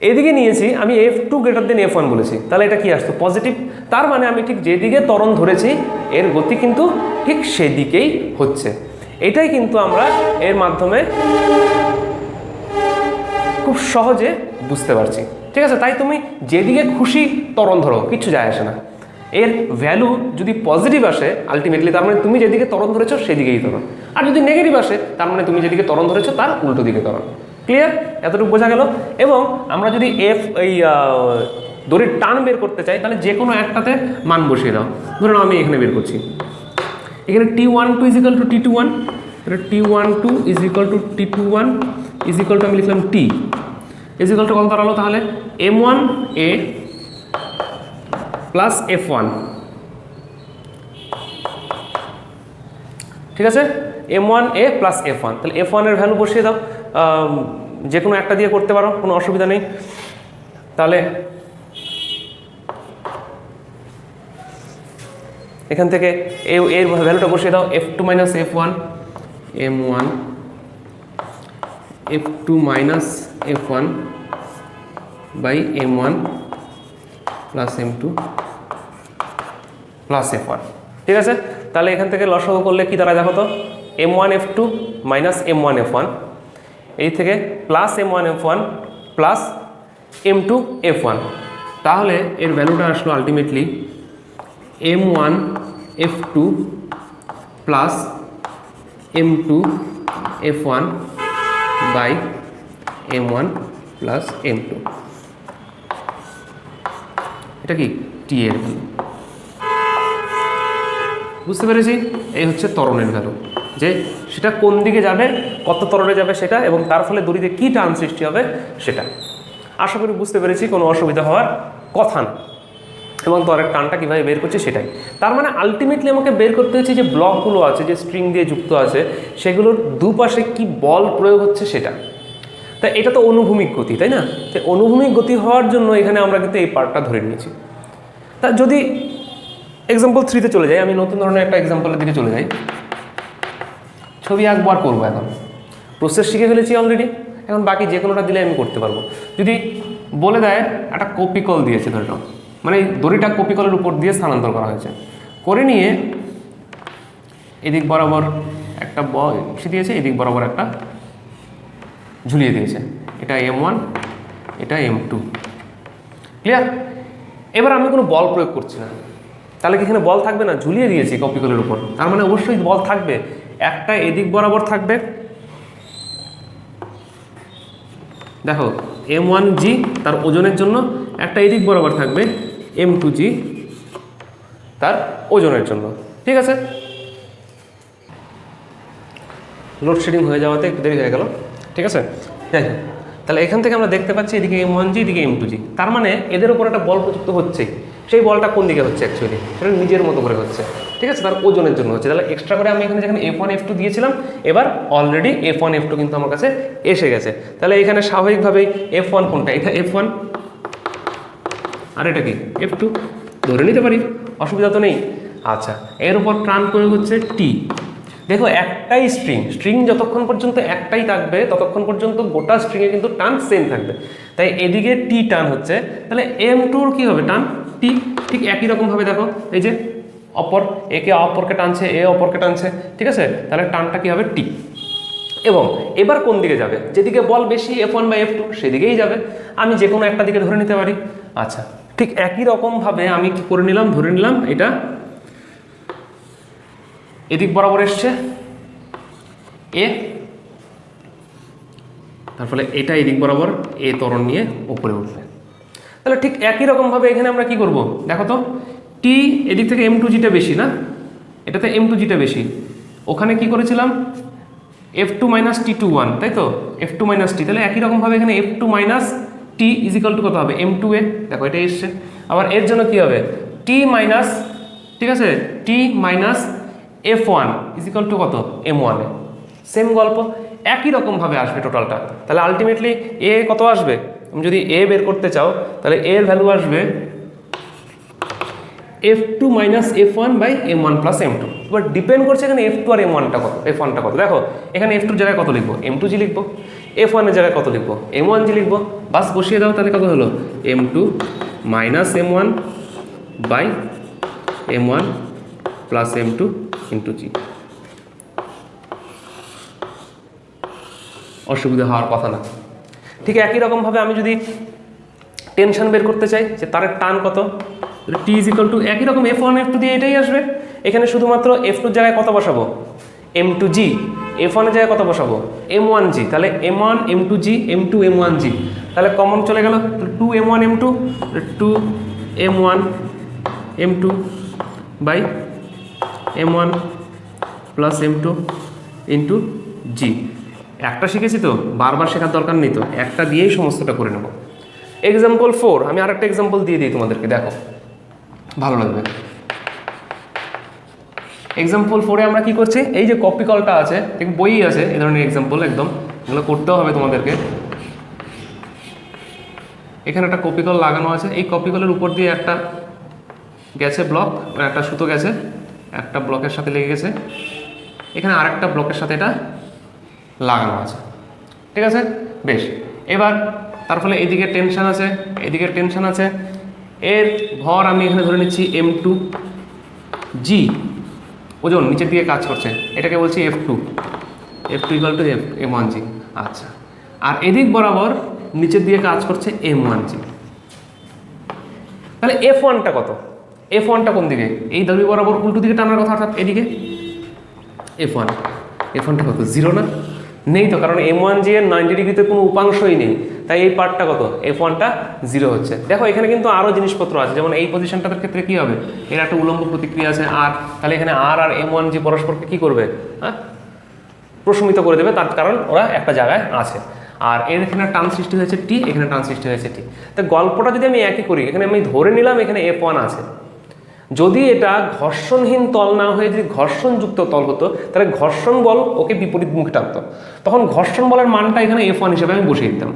এইদিকে নিয়েছি আমি F2 গ্রেটার দেন F1 বলেছি, তাহলে এটা কি আসতো, পজিটিভ। তার মানে আমি ঠিক যেদিকে ত্বরণ ধরেছি এর গতি কিন্তু ঠিক সেদিকেই হচ্ছে। এটাই কিন্তু আমরা এর মাধ্যমে খুব সহজে বুঝতে পারছি, ঠিক আছে। তাই তুমি যেদিকে খুশি ত্বরণ ধরো, কিচ্ছু যায় আসে না। এর ভ্যালু যদি পজিটিভ আসে আলটিমেটলি তার মানে তুমি যেদিকে ত্বরণ ধরেছো সেদিকেই ত্বরণ, আর যদি নেগেটিভ আসে তার মানে তুমি যেদিকে ত্বরণ ধরেছো তার উল্টো দিকে ত্বরণ। ক্লিয়ার? এতটুকু বোঝা গেল। এবং আমরা যদি এই দড়ির টান বের করতে চাই তাহলে যে কোনো একটাতে মান বসিয়ে দাও। ধরুন আমি এখানে বের করছি, এখানে T12 is equal two T21, এটা T12 is equal two T21 is equal two আমি লিখলাম T ইজ ইকাল টু কত দাঁড়ালো তাহলে M1A প্লাস F1, ঠিক আছে, M1A প্লাস F1। তাহলে F1 এর ভ্যালু বসিয়ে দাও, যে কোনো একটা দিয়ে করতে পারো, কোনো অসুবিধা নেই। তাহলে এখান থেকে এর ভ্যালুটা বসিয়ে দাও, F2 minus F1 M1, F2 minus F1 by M1 plus M2 plus F1, ঠিক আছে। তাহলে এখান থেকে লসাগু করলে কি দাঁড়ায় দেখো তো, M1 F2 minus M1 F1, এই থেকে plus M1 F1 plus M2 F1, তাহলে এর ভ্যালুটা আসলো ultimately M1 F2 plus M2 F1 by M1 plus M2, এটা কি T এর ভ্যালু। বুঝতে পেরেছি? এই হচ্ছে ত্বরণের ভ্যালু, যে সেটা কোন দিকে যাবে, কত ত্বরণে যাবে সেটা, এবং তার ফলে দড়িতে কী টান সৃষ্টি হবে সেটা। আশা করি বুঝতে পেরেছি, কোনো অসুবিধা হওয়ার কথা না। এবং ত্বরের টানটা কীভাবে বের করছে সেটাই। তার মানে আলটিমেটলি আমাকে বের করতে হচ্ছে যে ব্লকগুলো আছে, যে স্ট্রিং দিয়ে যুক্ত আছে, সেগুলোর দুপাশে কি বল প্রয়োগ হচ্ছে সেটা। তাই এটা তো অনুভূমিক গতি, তাই না? তো অনুভূমিক গতি হওয়ার জন্য এখানে আমরা কিন্তু এই পার্টটা ধরে নিয়েছি। তা যদি এক্সাম্পল 3-তে চলে যাই, আমি নতুন ধরনের একটা এক্সাম্পলের দিকে চলে যাই। ছবি একবার করবো, এখন প্রসেস শিখে ফেলেছি অলরেডি, এখন বাকি যে কোনোটা দিলে আমি করতে পারবো। যদি বলে দেয় একটা কপিকল দিয়েছে, ধরে নাও, মানে এই দড়িটা কপিকলের উপর দিয়ে স্থানান্তর করা হয়েছে, করে নিয়ে এদিক বরাবর একটা বক্স দিয়েছে, এদিক বরাবর একটা ঝুলিয়ে দিয়েছে, এটা M1, এটা M2। ক্লিয়ার? এবার আমি কোনো বল প্রয়োগ করছি না, তাহলে কি এখানে বল থাকবে না? ঝুলিয়ে দিয়েছি কপিকলের উপর, তার মানে অবশ্যই বল থাকবে। একটা এদিক বরাবর থাকবে, দেখো M1G তার ওজনের জন্য, একটা এদিক বরাবর থাকবে M2G তার ওজনের জন্য, ঠিক আছে। লোডশেডিং হয়ে যাওয়াতে একটু দেরি হয়ে গেল, ঠিক আছে। যাই হোক, তাহলে এখান থেকে আমরা দেখতে পাচ্ছি এদিকে M1G, এদিকে M2G, তার মানে এদের উপর একটা বল প্রযুক্ত হচ্ছে। সেই বলটা কোন দিকে হচ্ছে? অ্যাকচুয়ালি সেটা নিজের মতো করে হচ্ছে, ঠিক আছে, তার ওজনের জন্য হচ্ছে। তাহলে এক্সট্রা করে আমি এখানে যেখানে F1 F2 দিয়েছিলাম, এবার অলরেডি F1 F2 কিন্তু আমার কাছে এসে গেছে। তাহলে এখানে স্বাভাবিকভাবেই F1 কোনটা? এটা F1, আর এটা কি F2, ধরে নিতে পারি, অসুবিধা তো নেই। আচ্ছা, এর উপর টান প্রয়োগ হচ্ছে T। দেখো একটাই স্ট্রিং যতক্ষণ পর্যন্ত একটাই থাকবে ততক্ষণ পর্যন্ত গোটা স্ট্রিংয়ে কিন্তু টান সেম থাকবে। তাই এদিকে T টান হচ্ছে, তাহলে M2-র কী হবে? টান T। ঠিক একই রকমভাবে দেখো, এই যে একে অপরকে টানছে, এ অপরকে টানছে, ঠিক আছে, তাহলে টানটা কী হবে? T। এবং এবার কোন দিকে যাবে? যেদিকে বল বেশি F1 বা F2 সেদিকেই যাবে। আমি যে কোনো একটা দিকে ধরে নিতে পারি। আচ্ছা, ঠিক একই রকমভাবে আমি কি করে নিলাম? ধরে নিলাম এটা এদিক বরাবর এসছে এ, তার ফলে এটা এদিক বরাবর এ ত্বরণ নিয়ে উপরে উঠবে। তাহলে ঠিক একই রকমভাবে এখানে আমরা কি করব? দেখো তো, টি এদিক থেকে M2Gটা বেশি না, এটাতে M2Gটা বেশি। ওখানে কি করেছিলাম? F2 মাইনাস T21, তাই তো, F2 মাইনাস টি। তাহলে একই রকমভাবে এখানে F2 minus T is equal to কত হবে? M2A। দেখো এটা এসছে। আবার এর জন্য কি হবে? টি মাইনাস, ঠিক আছে, T minus F1 is equal to কত? M1A। সেম গল্প, একই রকমভাবে আসবে টোটালটা। তাহলে আলটিমেটলি এ কত আসবে? তুমি যদি এ বের করতে চাও তাহলে এর ভ্যালু আসবে F2 minus F1 by M1 plus M2। এবার ডিপেন্ড করছে এখানে F2 আর M1টা কত, F1টা কত। দেখো এখানে F2 জায়গায় কত লিখবো? M2G লিখবো। F1 এর জায়গায় কত লিখবো? M1G লিখবো। বাস বসিয়ে দাও, তাহলে কত হলো? M2 minus M1 by M1 plus M2 into G। অসুবিধা হওয়ার কথা না। ঠিক একই রকমভাবে আমি যদি টেনশন বের করতে চাই যে তারের টান কত, টি ইজ ইকুয়াল টু একই রকম F1 F2 দিয়ে এটাই আসবে। এখানে শুধুমাত্র F2 এর জায়গায় কত বসাবো, M2G, F1 এর জায়গায় কত বসাবো, M1G, তাহলে M1 M2G M2 M1G, তাহলে কমন চলে গেল 2 M1 M2, 2 M1 M2 by M1 plus M2 into G। একটা শিখেছি তো, বারবার শেখার দরকার নেই তো, একটা দিয়েই সমস্তটা করে নেব। এক্সাম্পল 4, আমি আরেকটা এক্সাম্পল দিয়ে দিই তোমাদেরকে, দেখো ভালো লাগবে। এক্সাম্পল 4-এ আমরা কি করছি, এই যে কপি কলটা আছে, বই আছে এই ধরনের এক্সাম্পল, একদম এগুলো করতেও হবে তোমাদেরকে। এখানে একটা কপি কল লাগানো আছে, এই কপি কলের উপর দিয়ে একটা গেছে ব্লক, একটা সুতো গেছে, একটা ব্লকের সাথে লেগে গেছে, এখানে আরেকটা ব্লকের সাথে এটা লাগানো আছে, ঠিক আছে বেশ। এবার তার ফলে এদিকে টেনশন আছে, এদিকে টেনশন আছে, এর ভর আমি এখানে ধরে নিচ্ছি M2G, ওজন নিচের দিকে কাজ করছে, এটাকে বলছি F2 ইকুয়াল টু M1G। আচ্ছা, আর এদিক বরাবর নিচের দিকে কাজ করছে M1G। তাহলে F1টা কত, F1টা কোন দিকে, এই দাবি বরাবর উল্টো দিকে টানার কথা, অর্থাৎ এদিকে F1টা কত, 0 না, নেই তো, কারণ M1G এর 90 ডিগ্রিতে কোনো উপাংশই নেই, তাই এই পার্টটা কত, F1টা 0 হচ্ছে। দেখো এখানে কিন্তু আরও জিনিসপত্র আছে, যেমন এই পজিশনটার ক্ষেত্রে কী হবে, এর একটা উলম্ব প্রতিক্রিয়া আছে আর, তাহলে এখানে আর M1G পরস্পরকে কী করবে, হ্যাঁ প্রশমিত করে দেবে, তার কারণ ওরা একটা জায়গায় আছে। আর এর এখানে টান সৃষ্টি হয়েছে টি, এখানে টান সৃষ্টি হয়েছে টি। তা গল্পটা যদি আমি একই করি, এখানে আমি ধরে নিলাম এখানে F1 আছে, যদি এটা ঘর্ষণহীন তল না হয়ে যদি ঘর্ষণযুক্ত তল হতো, তাহলে ঘর্ষণ বল ওকে বিপরীত মুখে টানতো, তখন ঘর্ষণ বলের মানটা এখানে F1 হিসেবে আমি বসিয়ে দিতাম,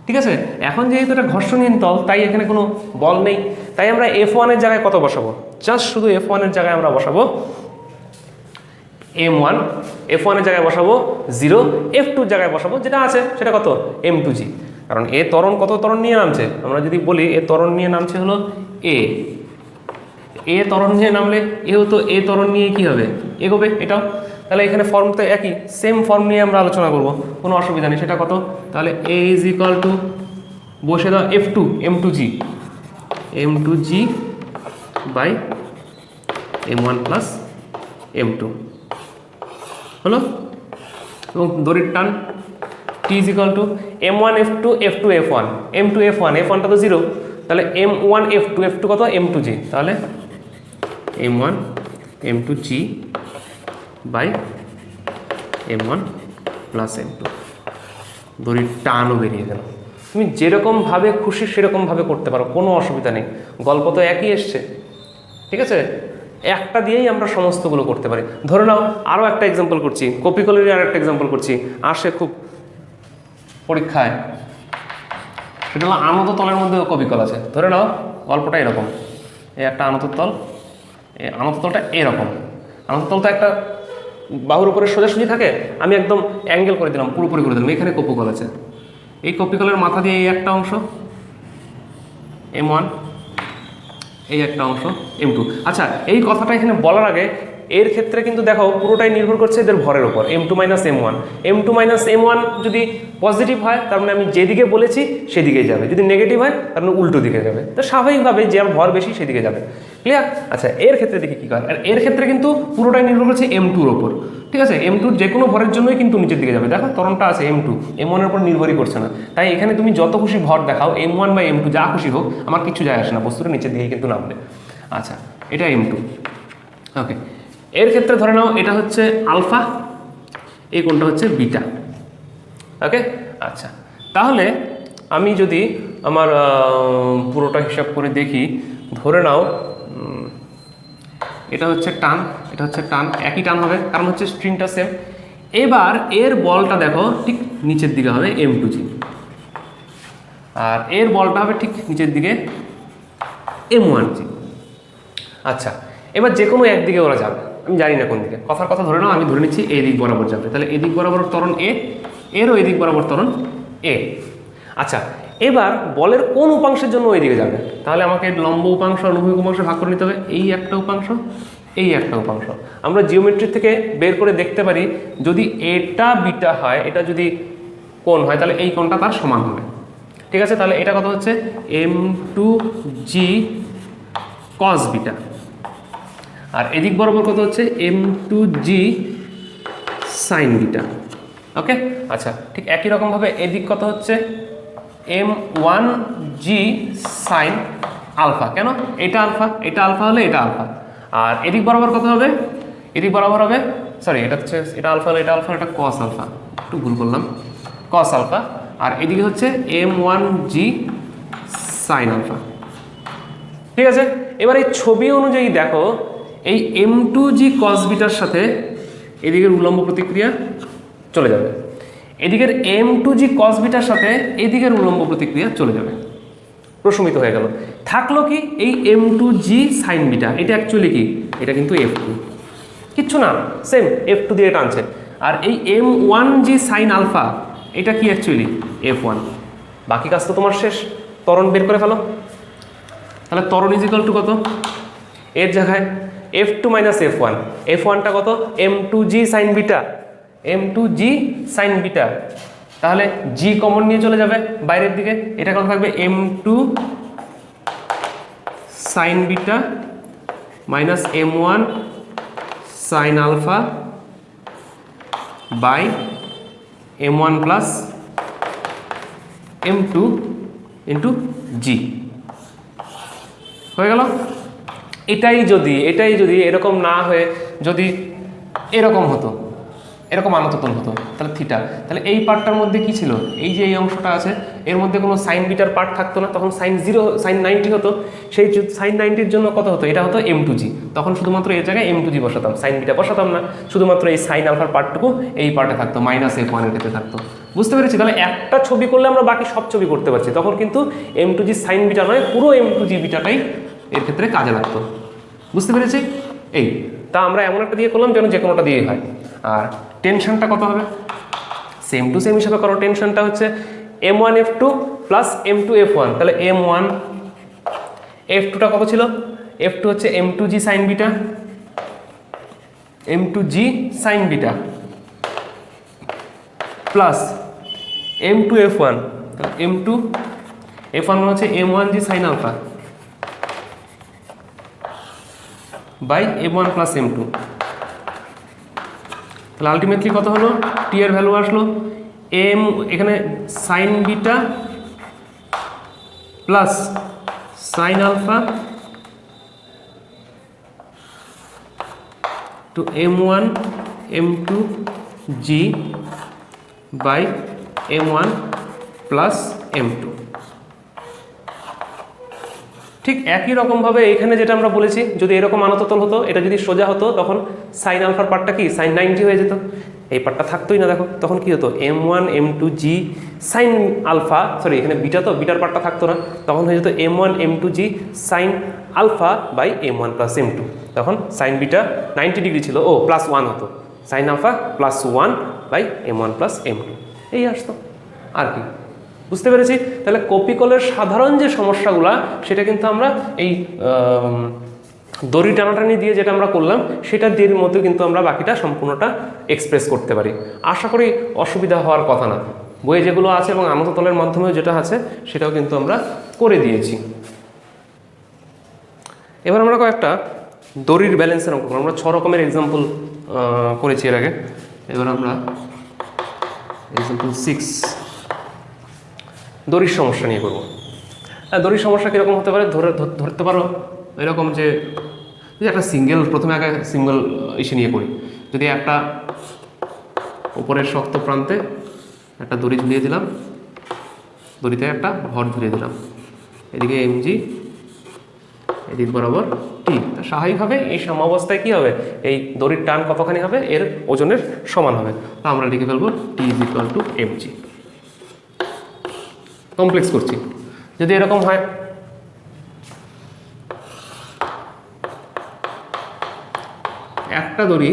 ঠিক আছে। এখন যেহেতু এটা ঘর্ষণহীন তল, তাই এখানে কোনো বল নেই, তাই আমরা F1 এর জায়গায় কত বসাবো, জাস্ট শুধু F1 এর জায়গায় আমরা বসাবো M1, F1 এর জায়গায় বসাবো 0, F2 এর জায়গায় বসাবো যেটা আছে সেটা কত, M2G, কারণ এ ত্বরণ কত ত্বরণ নিয়ে নামছে, আমরা যদি বলি এ ত্বরণ নিয়ে নামছে হলো এ ত্বরণ নিয়ে নামলে এও তো এ ত্বরণ নিয়ে কি হবে, এগোবে এটাও, তাহলে এখানে ফর্ম তো একই, সেম ফর্ম নিয়ে আমরা আলোচনা করব, কোনো অসুবিধা নেই। সেটা কত, তাহলে A ইজ ইকুয়াল টু বসে দাও F2 M2G by M1 plus M2 হলো, এবং দড়ির টান T is equal two M1 F2 F2 F1 M2 F1, F1টা তো 0, তাহলে M1 F2 কত, M2G, তাহলে M1 M2G by M1 plus M2, দড়ির টানও বেরিয়ে গেল। তুমি যেরকমভাবে খুশি সেরকমভাবে করতে পারো, কোনো অসুবিধা নেই, গল্প তো একই এসছে, ঠিক আছে। একটা দিয়েই আমরা সমস্তগুলো করতে পারি। ধরে নাও আরও একটা এক্সাম্পল করছি, কপি কলেরই আর একটা এক্সাম্পল করছি, আসে খুব পরীক্ষায়, সেটা হলো আনত তলের মধ্যে কপি কল আছে। ধরে নাও গল্পটা এরকম, এই একটা আনত তল, এই আনত তলটা এরকম, আনত তল তো একটা বাহুর উপরে সোজাসুজি থাকে, আমি একদম অ্যাঙ্গেল করে দিলাম, পুরোপুরি করে দিলাম, এখানে কপি কল আছে, এই কপি কলের মাথা দিয়ে এই একটা অংশ M1, এই একটা অংশ M2। আচ্ছা, এই কথাটা এখানে বলার আগে এর ক্ষেত্রে কিন্তু দেখো পুরোটাই নির্ভর করছে এদের ভরের উপর, M2 মাইনাস M1 যদি পজিটিভ হয় তার মানে আমি যেদিকে বলেছি সেদিকেই যাবে, যদি নেগেটিভ হয় তার মানে উল্টো দিকে যাবে, তো স্বাভাবিকভাবে যে ভর বেশি সেদিকে যাবে, ক্লিয়ার। আচ্ছা, এর ক্ষেত্রে দেখি কী করে, আর এর ক্ষেত্রে কিন্তু পুরোটাই নির্ভর করছে M2-র ওপর, ঠিক আছে। M2-র যে কোনো ভরের জন্যই কিন্তু নিচের দিকে যাবে, দেখো ত্বরণটা আছে M2, M1-এর উপর নির্ভরই করছে না, তাই এখানে তুমি যত খুশি ভর দেখাও M1 বা M2 যা খুশি হোক, আমার কিছু যায় আসে না, বস্তুটা নিচের দিকেই কিন্তু নামবে। আচ্ছা, এটা M2, ওকে। এর ক্ষেত্রে ধরে নাও এটা হচ্ছে আলফা, এই কোণটা হচ্ছে বিটা, ওকে। আচ্ছা, তাহলে আমি যদি আমার পুরোটা হিসাব করে দেখি, ধরে নাও এটা হচ্ছে টান, এটা হচ্ছে টান, একই টান হবে কারণ হচ্ছে স্ট্রিংটা সেম। এবার এর বলটা দেখো ঠিক নিচের দিকে হবে M2G, আর এর বলটা হবে ঠিক নিচের দিকে M1G। আচ্ছা, এবার যে কোনো একদিকে ওরা যাবে, আমি জানি না কোন দিকে, কথার কথা ধরে নাও আমি ধরে নিচ্ছি এই দিক বরাবর যাবে, তাহলে এদিক বরাবর ত্বরণ এ, এরও এদিক বরাবর ত্বরণ এ। আচ্ছা, এবার বলের কোন উপাংশের জন্য ওই দিকে যাবে, তাহলে আমাকে লম্ব উপাংশ আর অনুভূমিক উপাংশ ভাগ করে নিতে হবে, এই একটা উপাংশ, এই একটা উপাংশ। আমরা জিওমেট্রি থেকে বের করে দেখতে পারি, যদি এটা বিটা হয়, এটা যদি কোণ হয়, তাহলে এই কোণটা তার সমান হবে, ঠিক আছে। তাহলে এটা কত হচ্ছে M2G কস বিটা, আর এদিক বরাবর কত হচ্ছে m2g সাইন বিটা। ওকে, আচ্ছা ঠিক একই রকমভাবে এদিক কত হচ্ছে m1g সাইন আলফা। কেন? এটা আলফা, এটা আলফা হলে এটা আলফা। আর এদিক বরাবর কত হবে? এদিক বরাবর হবে, সরি এটা হচ্ছে, এটা আলফা হলে এটা আলফা, এটা কস আলফা, একটু ভুল করলাম, কস আলফা। আর এদিকে হচ্ছে m1g সাইন আলফা। ঠিক আছে, এবার এই ছবি অনুযায়ী দেখো এই m2g cos বিটার সাথে এদিকের উলম্ব প্রতিক্রিয়া চলে যাবে, এদিকের m2g cos বিটার সাথে এদিকের উলম্ব প্রতিক্রিয়া চলে যাবে, প্রশমিত হয়ে গেল। থাকলো কি এই m2g সাইন বিটা, এটা অ্যাকচুয়ালি কি, এটা কিন্তু f2, কিচ্ছু না, সেম f2 দিয়ে টানছে। আর এই m1g সাইন আলফা এটা কি অ্যাকচুয়ালি f1। বাকি কাজ তো তোমার শেষ, ত্বরণ বের করে ফেলো। তাহলে ত্বরণ ইজ ইকুয়াল টু কত, এর জায়গায় f2 মাইনাস f1, f1টা কত m2g sine beta, m2g sine beta. তাহলে g কমন নিয়ে চলে যাবে বাইরের দিকে, এটা কত থাকবে m2 sine beta minus m1 sine alpha by m1 plus m2 into g হয়ে গেল। এটাই যদি এরকম না হয়ে যদি এরকম হতো, এরকম আনততল হতো, তাহলে থিটা, তাহলে এই পার্টটার মধ্যে কি ছিল, এই যে এই অংশটা আছে এর মধ্যে কোনো সাইন বিটার পার্ট থাকতো না, তখন সাইন 0 সাইন 90 হতো। সেই সাইন 90-র জন্য কত হতো, এটা হতো m2g, তখন শুধুমাত্র এর জায়গায় m2g বসাতাম, সাইন বিটা বসাতাম না, শুধুমাত্র এই সাইন আলফার পার্টটুকু এই পার্টে থাকতো, মাইনাস f1 এর ক্ষেত্রে থাকতো। বুঝতে পেরেছি? তাহলে একটা ছবি করলে আমরা বাকি সব ছবি করতে পারছি, তখন কিন্তু m2g সাইন বিটা নয়, পুরো m2g বিটাটাই এর ক্ষেত্রে কাজে লাগতো। বুঝতে পেরেছি? এই তা আমরা এমন একটা দিয়ে করলাম যেন যে কোনোটা দিয়েই হয়। আর টেনশনটা কত হবে, সেম টু সেম হিসাবে করো। টেনশনটা হচ্ছে m1 f2 plus m2 f1, তাহলে m1 f2টা কত ছিল, f2 হচ্ছে m2g sine beta, m2g sine beta plus m2 f1, তাহলে m2 f1 মানে হচ্ছে m1g sign alpha by m1 plus m2। তাহলে আলটিমেটলি কত হলো, টি এর ভ্যালু আসলো এম, এখানে sine beta plus sine alpha to m1 m2 g by m1 plus m2। ঠিক একই রকমভাবে এখানে যেটা আমরা বলেছি, যদি এরকম আনততল হতো, এটা যদি সোজা হতো, তখন সাইন আলফার পার্টটা কি সাইন 90 হয়ে যেত, এই পার্টটা থাকতোই না। দেখো তখন কি হতো m1 m2g sine alpha, sorry এখানে বিটা, তো বিটার পার্টটা থাকতো না, তখন হয়ে যেত m1 m2g sine alpha by m1 plus m2। তখন সাইন বিটা 90 ডিগ্রি ছিল, ও প্লাস 1 হতো, sine alpha plus 1 by m1 plus m2, এই আসতো। আর কি বুঝতে পেরেছি? তাহলে কপিকলের সাধারণ যে সমস্যাগুলা, সেটা কিন্তু আমরা এই দড়ি টানাটানি দিয়ে যেটা আমরা করলাম, সেটা দিয়ে মতো কিন্তু আমরা বাকিটা সম্পূর্ণটা এক্সপ্রেস করতে পারি। আশা করি অসুবিধা হওয়ার কথা না। বইয়ে যেগুলো আছে এবং আনততলের মাধ্যমে যেটা আছে সেটাও কিন্তু আমরা করে দিয়েছি। এবার আমরা কয়েকটা দড়ির ব্যালেন্সের অঙ্ক, আমরা 6 রকমের এক্সাম্পল করেছি এর আগে। এবার আমরা এক্সাম্পল 6 দড়ির সমস্যা নিয়ে করবো। দড়ির সমস্যা কীরকম হতে পারে, ধরতে পারো এরকম যে একটা সিঙ্গেল, প্রথমে আগে সিঙ্গেল ইসে নিয়ে করি। যদি একটা উপরের শক্ত প্রান্তে একটা দড়ি ঝুলিয়ে দিলাম, দড়িতে একটা ভর ঝুলিয়ে দিলাম, এদিকে mg, এদিক বরাবর টি, স্বাভাবিকভাবে এই সাম্যাবস্থায় কী হবে, এই দড়ির টান কতখানি হবে, এর ওজনের সমান হবে। তা আমরা লিখে ফেলবো T is equal to mg। Complex করছি, যদি এরকম হয়, একটা দড়ি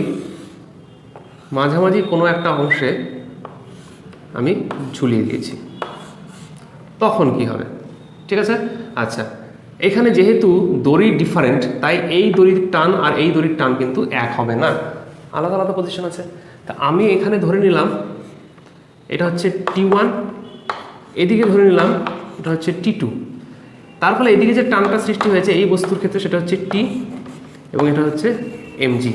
মাঝামাঝি কোনো একটা অংশে আমি ঝুলিয়ে দিয়েছি, তখন কি হবে? ঠিক আছে, আচ্ছা এখানে যেহেতু দড়ি ডিফারেন্ট, তাই এই দড়ির টান আর এই দড়ির টান কিন্তু এক হবে না, আলাদা আলাদা পজিশন আছে। তা আমি এখানে ধরে নিলাম এটা হচ্ছে T1, এদিকে ধরে নিলাম এটা হচ্ছে T2। তার ফলে এদিকে যে টানটা সৃষ্টি হয়েছে এই বস্তুর ক্ষেত্রে সেটা হচ্ছে টি এবং এটা হচ্ছে এমজি।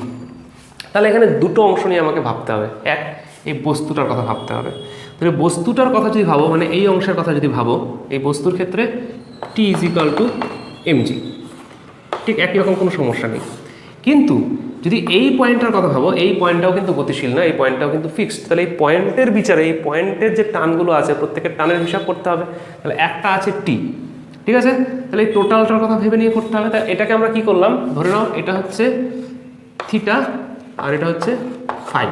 তাহলে এখানে দুটো অংশ নিয়ে আমাকে ভাবতে হবে। এক, এই বস্তুটার কথা ভাবতে হবে। তাহলে বস্তুটার কথা যদি ভাবো, মানে এই অংশের কথা যদি ভাবো, এই বস্তুর ক্ষেত্রে টি ইজ ইকুয়াল টু এমজি, ঠিক একই রকম, কোনো সমস্যা নেই। কিন্তু যদি এই পয়েন্টটার কথা ভাবো, এই পয়েন্টটাও কিন্তু গতিশীল না, এই পয়েন্টটাও কিন্তু ফিক্সড। তাহলে এই পয়েন্টের বিচারে এই পয়েন্টের যে টানগুলো আছে প্রত্যেকের টানের হিসাব করতে হবে। তাহলে একটা আছে টি, ঠিক আছে, তাহলে এই টোটালটার কথা ভেবে নিয়ে করতে হবে। তাই এটাকে আমরা কি করলাম, ধরে নাও এটা হচ্ছে থিটা আর এটা হচ্ছে ফাই।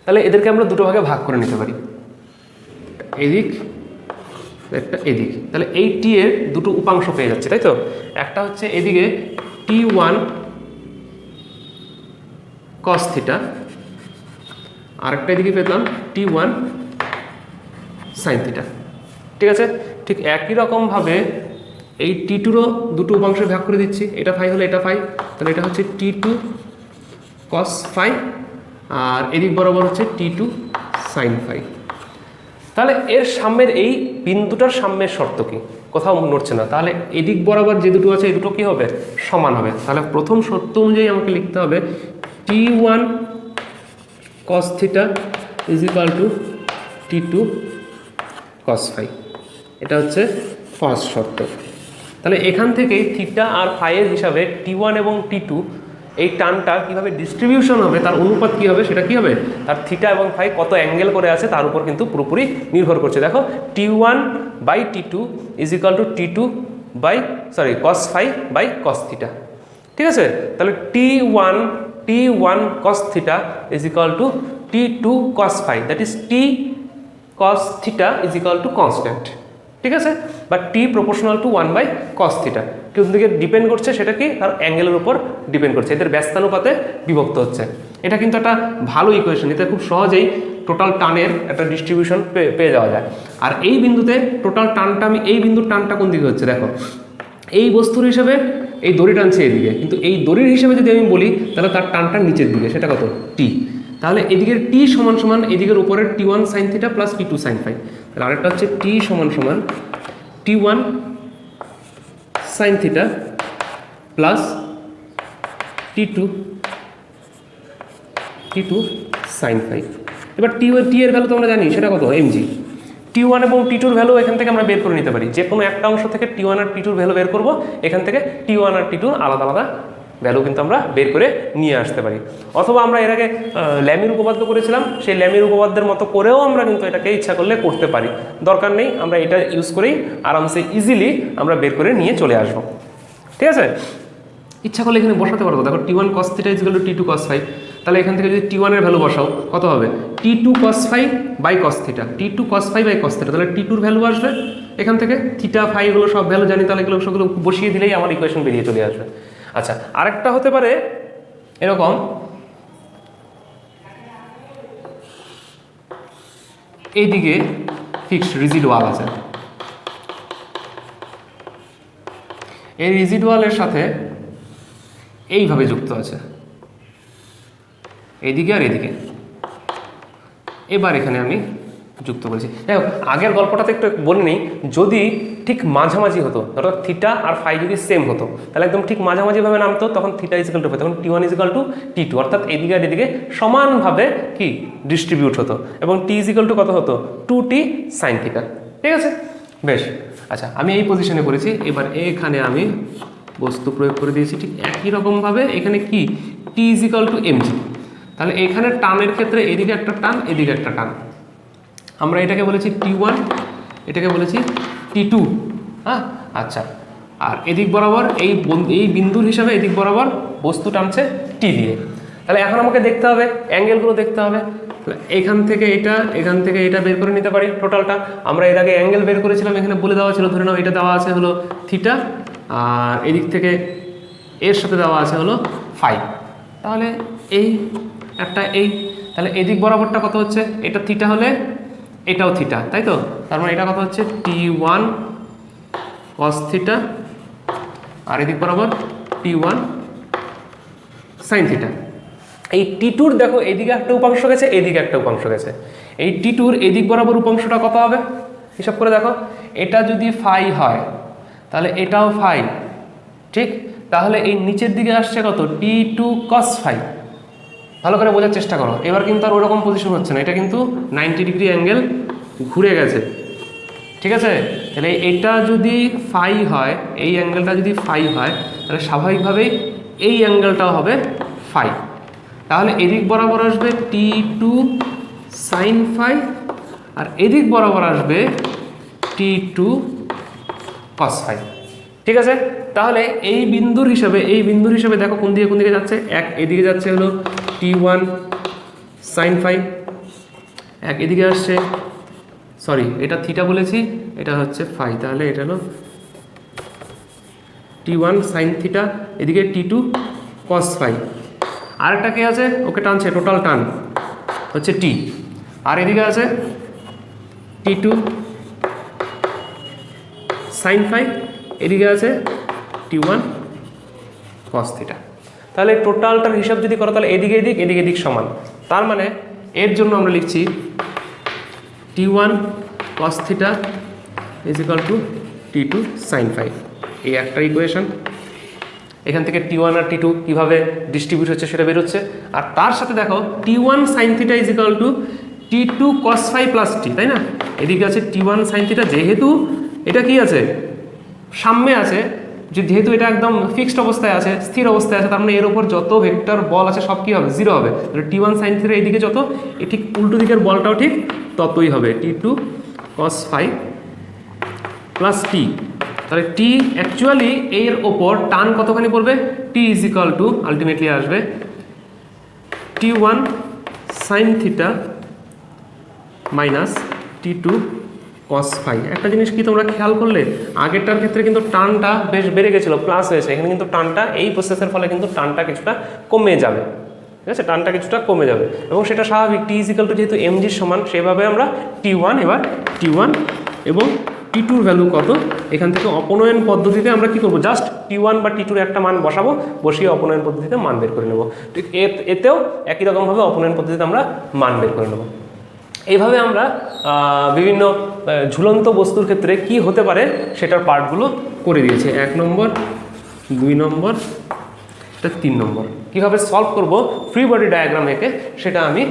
তাহলে এদেরকে আমরা দুটো ভাগে ভাগ করে নিতে পারি, এদিক একটা এদিক। তাহলে এই টি এর দুটো উপাংশ পেয়ে যাচ্ছে, তাই তো? একটা হচ্ছে এদিকে T1 cos থিটা, আরেকটা এদিকে পেলাম T1 sin থিটা, ঠিক আছে। ঠিক একই রকমভাবে এই T2রও দুটো উপাংশে ভাগ করে দিচ্ছি, এটা ফাই হলে এটা ফাই, তাহলে এটা হচ্ছে T2 cos ফাই আর এদিক বরাবর হচ্ছে T2 sin ফাই। তাহলে এর সাম্যের এই বিন্দুটার সাম্যের শর্ত কি? কোথাও নড়ছে না, তাহলে এদিক বরাবর যে দুটো আছে এই দুটো কী হবে, সমান হবে। তাহলে প্রথম শর্ত অনুযায়ী আমাকে লিখতে হবে T1 cos theta is equal to T2 cos phi, এটা হচ্ছে ফার্স্ট শর্ত। তাহলে এখান থেকে থিটা আর ফাইয়ের হিসাবে T1 এবং T2 এই টানটা কীভাবে ডিস্ট্রিবিউশন হবে, তার অনুপাত কী হবে, সেটা কী হবে, তার থিটা এবং ফাই কত অ্যাঙ্গেল করে আছে তার উপর কিন্তু পুরোপুরি নির্ভর করছে। দেখো T1 by T2 is equal to T2 by cos phi by cos theta, ঠিক আছে। তাহলে T1 cos theta is equal to T2 cos phi, that is T cos theta is equal to constant, ঠিক আছে, বা T proportional to 1 by cos theta. কোন দিকে depend করছে সেটা কি, তার অ্যাঙ্গেলের উপর ডিপেন্ড করছে, এদের ব্যস্তানুপাতে বিভক্ত হচ্ছে। এটা কিন্তু একটা ভালো ইকুয়েশন, এতে খুব সহজেই টোটাল টানের একটা ডিস্ট্রিবিউশন পেয়ে যাওয়া যায়। আর এই বিন্দুতে টোটাল টানটা, আমি এই বিন্দুর টানটা কোন দিকে হচ্ছে দেখো, এই বস্তুর হিসেবে এই দড়ি টানছে এইদিকে, কিন্তু এই দড়ির হিসেবে যদি আমি বলি তাহলে তার টানটা নিচের দিকে, সেটা কত, টি। তাহলে এদিকের টি সমান সমান এদিকের উপরের T1 sin theta plus T2 sin phi. তাহলে আরেকটা হচ্ছে টি সমান সমান T1 sin theta plus T2 sin phi. এবার টি এর ভ্যালু তো আমরা জানি, সেটা কত, এমজি। T1 এবং T2 ভ্যালু এখান থেকে আমরা বের করে নিতে পারি, যে কোনো একটা অংশ থেকে T1 আর T2 ভ্যালু বের করব, এখান থেকে T1 আর T2 আলাদা আলাদা ভ্যালু কিন্তু আমরা বের করে নিয়ে আসতে পারি। অথবা আমরা এর আগে ল্যামির উপপাদ্য করেছিলাম, সেই ল্যামির উপপাদ্যের মতো করেও আমরা কিন্তু এটাকে ইচ্ছা করলে করতে পারি, দরকার নেই, আমরা এটা ইউজ করেই আরামসে ইজিলি আমরা বের করে নিয়ে চলে আসবো, ঠিক আছে। ইচ্ছা করলে এখানে বসাতে পারবো, দেখো T1 cos theta is equal to T2 cos phi. তাহলে এখান থেকে যদি T1 এর ভ্যালু বসাও কত হবে, T2 cos phi by cos theta, T2 cos phi by cos theta. তাহলে T2 এর ভ্যালু আসবে এখান থেকে, থিটা ফাই এগুলো সব ভ্যালু জানি, তাহলে এগুলো সবগুলো বসিয়ে দিলেই আমার ইকুয়েশন বেরিয়ে চলে আসবে। আচ্ছা, আরেকটা হতে পারে এরকম, এইদিকে ফিক্সড রিজিড ওয়াল আছে, এই রিজিড ওয়ালের সাথে এইভাবে যুক্ত আছে, এইদিকে আর এদিকে। এবার এখানে আমি যুক্ত করেছি। দেখো আগের গল্পটাতে একটু বলে নিই, যদি ঠিক মাঝামাঝি হতো, ধরো থিটা আর ফাই যদি সেম হতো, তাহলে একদম ঠিক মাঝামাঝিভাবে নামতো, তখন থিটা ইজিক্যাল টু, তখন T1 ইজিক্যাল টু T2, অর্থাৎ এদিকে আর এদিকে সমানভাবে কি ডিস্ট্রিবিউট হতো, এবং T ইজিক্যাল টু কত হতো, 2T sin থিটা, ঠিক আছে, বেশ। আচ্ছা, আমি এই পজিশনে করেছি, এবার এখানে আমি বস্তু প্রয়োগ করে দিয়েছি ঠিক একই রকমভাবে, এখানে কি T ইজিক্যাল টু এমজি। তাহলে এখানে টানের ক্ষেত্রে এদিকে একটা টান, এদিকে একটা টান, আমরা এটাকে বলেছি T1, এটাকে বলেছি T2, হ্যাঁ। আচ্ছা, আর এদিক বরাবর এই বিন্দুর হিসাবে এদিক বরাবর বস্তু টানছে টি দিয়ে। তাহলে এখন আমাকে দেখতে হবে অ্যাঙ্গেলগুলো দেখতে হবে, এখান থেকে এটা বের করে নিতে পারি টোটালটা। আমরা এর আগে অ্যাঙ্গেল বের করেছিলাম, এখানে বলে দেওয়া ছিল, ধরে নাও এটা দেওয়া আছে হলো থিটা, আর এদিক থেকে এর সাথে দেওয়া আছে হলো ফাই। তাহলে এই একটা এই, তাহলে এদিক বরাবরটা কত হচ্ছে, এটা থিটা হলে এটাও থিটা, তাই তো, তার মানে এটা কত হচ্ছে T1 cos থিটা, আর এদিক বরাবর T1 sin থিটা। এই T2 দেখো এদিকে একটা উপাংশ গেছে, এদিকে একটা উপাংশ গেছে, এই T2 এদিক বরাবর উপাংশটা কত হবে হিসাব করে দেখো, এটা যদি ফাই হয় তাহলে এটাও ফাই, ঠিক। তাহলে এই নিচের দিকে আসছে কত, T2 cos ফাই। ভালো করে বোঝার চেষ্টা করো, এবার কিন্তু আর ওরকম পজিশন হচ্ছে না, এটা কিন্তু 90 ডিগ্রি অ্যাঙ্গেল ঘুরে গেছে, ঠিক আছে। তাহলে এটা যদি ফাই হয়, এই অ্যাঙ্গেলটা যদি ফাই হয়, তাহলে স্বাভাবিকভাবেই এই অ্যাঙ্গেলটাও হবে ফাই। তাহলে এদিক বরাবর আসবে T2 সাইন ফাই, আর এদিক বরাবর আসবে T2 cos ফাই, ঠিক আছে। তাহলে এই বিন্দুর হিসাবে দেখো কোন দিকে যাচ্ছে, এক এদিকে যাচ্ছে হলো T1 সাইন ফাই, এক এদিকে আসছে, সরি এটা থিটা বলেছি, এটা হচ্ছে ফাই, তাহলে এটা হলো T1 সাইন থিটা, এদিকে T2 cos ফাই। আরেকটা কে আছে, ওকে টানছে, টোটাল টান হচ্ছে T, আর এদিকে আছে T2 সাইন ফাই, এদিকে আছে T1 cos থিটা। তাহলে টোটালটার হিসাব যদি করো, তাহলে এদিকে এদিক সমান। তার মানে এর জন্য আমরা লিখছি T1 cos theta is equal to T2 sine phi, এই একটা ইকুয়েশন। এখান থেকে T1 আর T2 কীভাবে ডিস্ট্রিবিউট হচ্ছে সেটা বেরোচ্ছে। আর তার সাথে দেখো T1 sine theta is equal to T2 cos phi plus T, তাই না। এদিকে আছে T1 সাইন থিটা, যেহেতু এটা কি আছে, সাম্যে আছে, যেহেতু এটা একদম ফিক্সড অবস্থায় আছে, স্থির অবস্থায় আছে, তার মানে এর উপর যত ভেক্টর বল আছে সব কী হবে, জিরো হবে। তাহলে T1 সাইন থিটা এইদিকে যত, এই ঠিক উল্টো দিকের বলটাও ঠিক ততই হবে, T2 cos ফাই প্লাস টি। তাহলে টি অ্যাকচুয়ালি এর ওপর টান কতখানি পড়বে, T is equal to ultimately আসবে T1 sine theta minus T2 cos phi. একটা জিনিস কি তোমরা খেয়াল করলে, আগেরটার ক্ষেত্রে কিন্তু টানটা বেশ বেড়ে গেছিলো, প্লাস হয়েছে, এখানে কিন্তু টানটা এই প্রসেসের ফলে কিন্তু টানটা কিছুটা কমে যাবে, ঠিক আছে, টানটা কিছুটা কমে যাবে, এবং সেটা স্বাভাবিক। টি ইজ ইকাল টু যেহেতু এমজির সমান, সেভাবে আমরা T1 এবার T1 এবং T2 ভ্যালু কত, এখান থেকে অপনয়ন পদ্ধতিতে আমরা কি করব, জাস্ট T1 বা T2 একটা মান বসাবো, বসিয়ে অপনয়ন পদ্ধতিতে মান বের করে নেব। ঠিক এতেও একই রকমভাবে অপনয়ন পদ্ধতিতে আমরা মান বের করে নেব। এইভাবে আমরা বিভিন্ন ঝুলন্ত বস্তুর ক্ষেত্রে কি হতে পারে সেটার পার্টগুলো করে দিয়েছি। 1 নম্বর, 2 নম্বর, 3 নম্বর। কীভাবে সলভ করব ফ্রি বডি ডায়াগ্রাম এঁকে সেটা আমি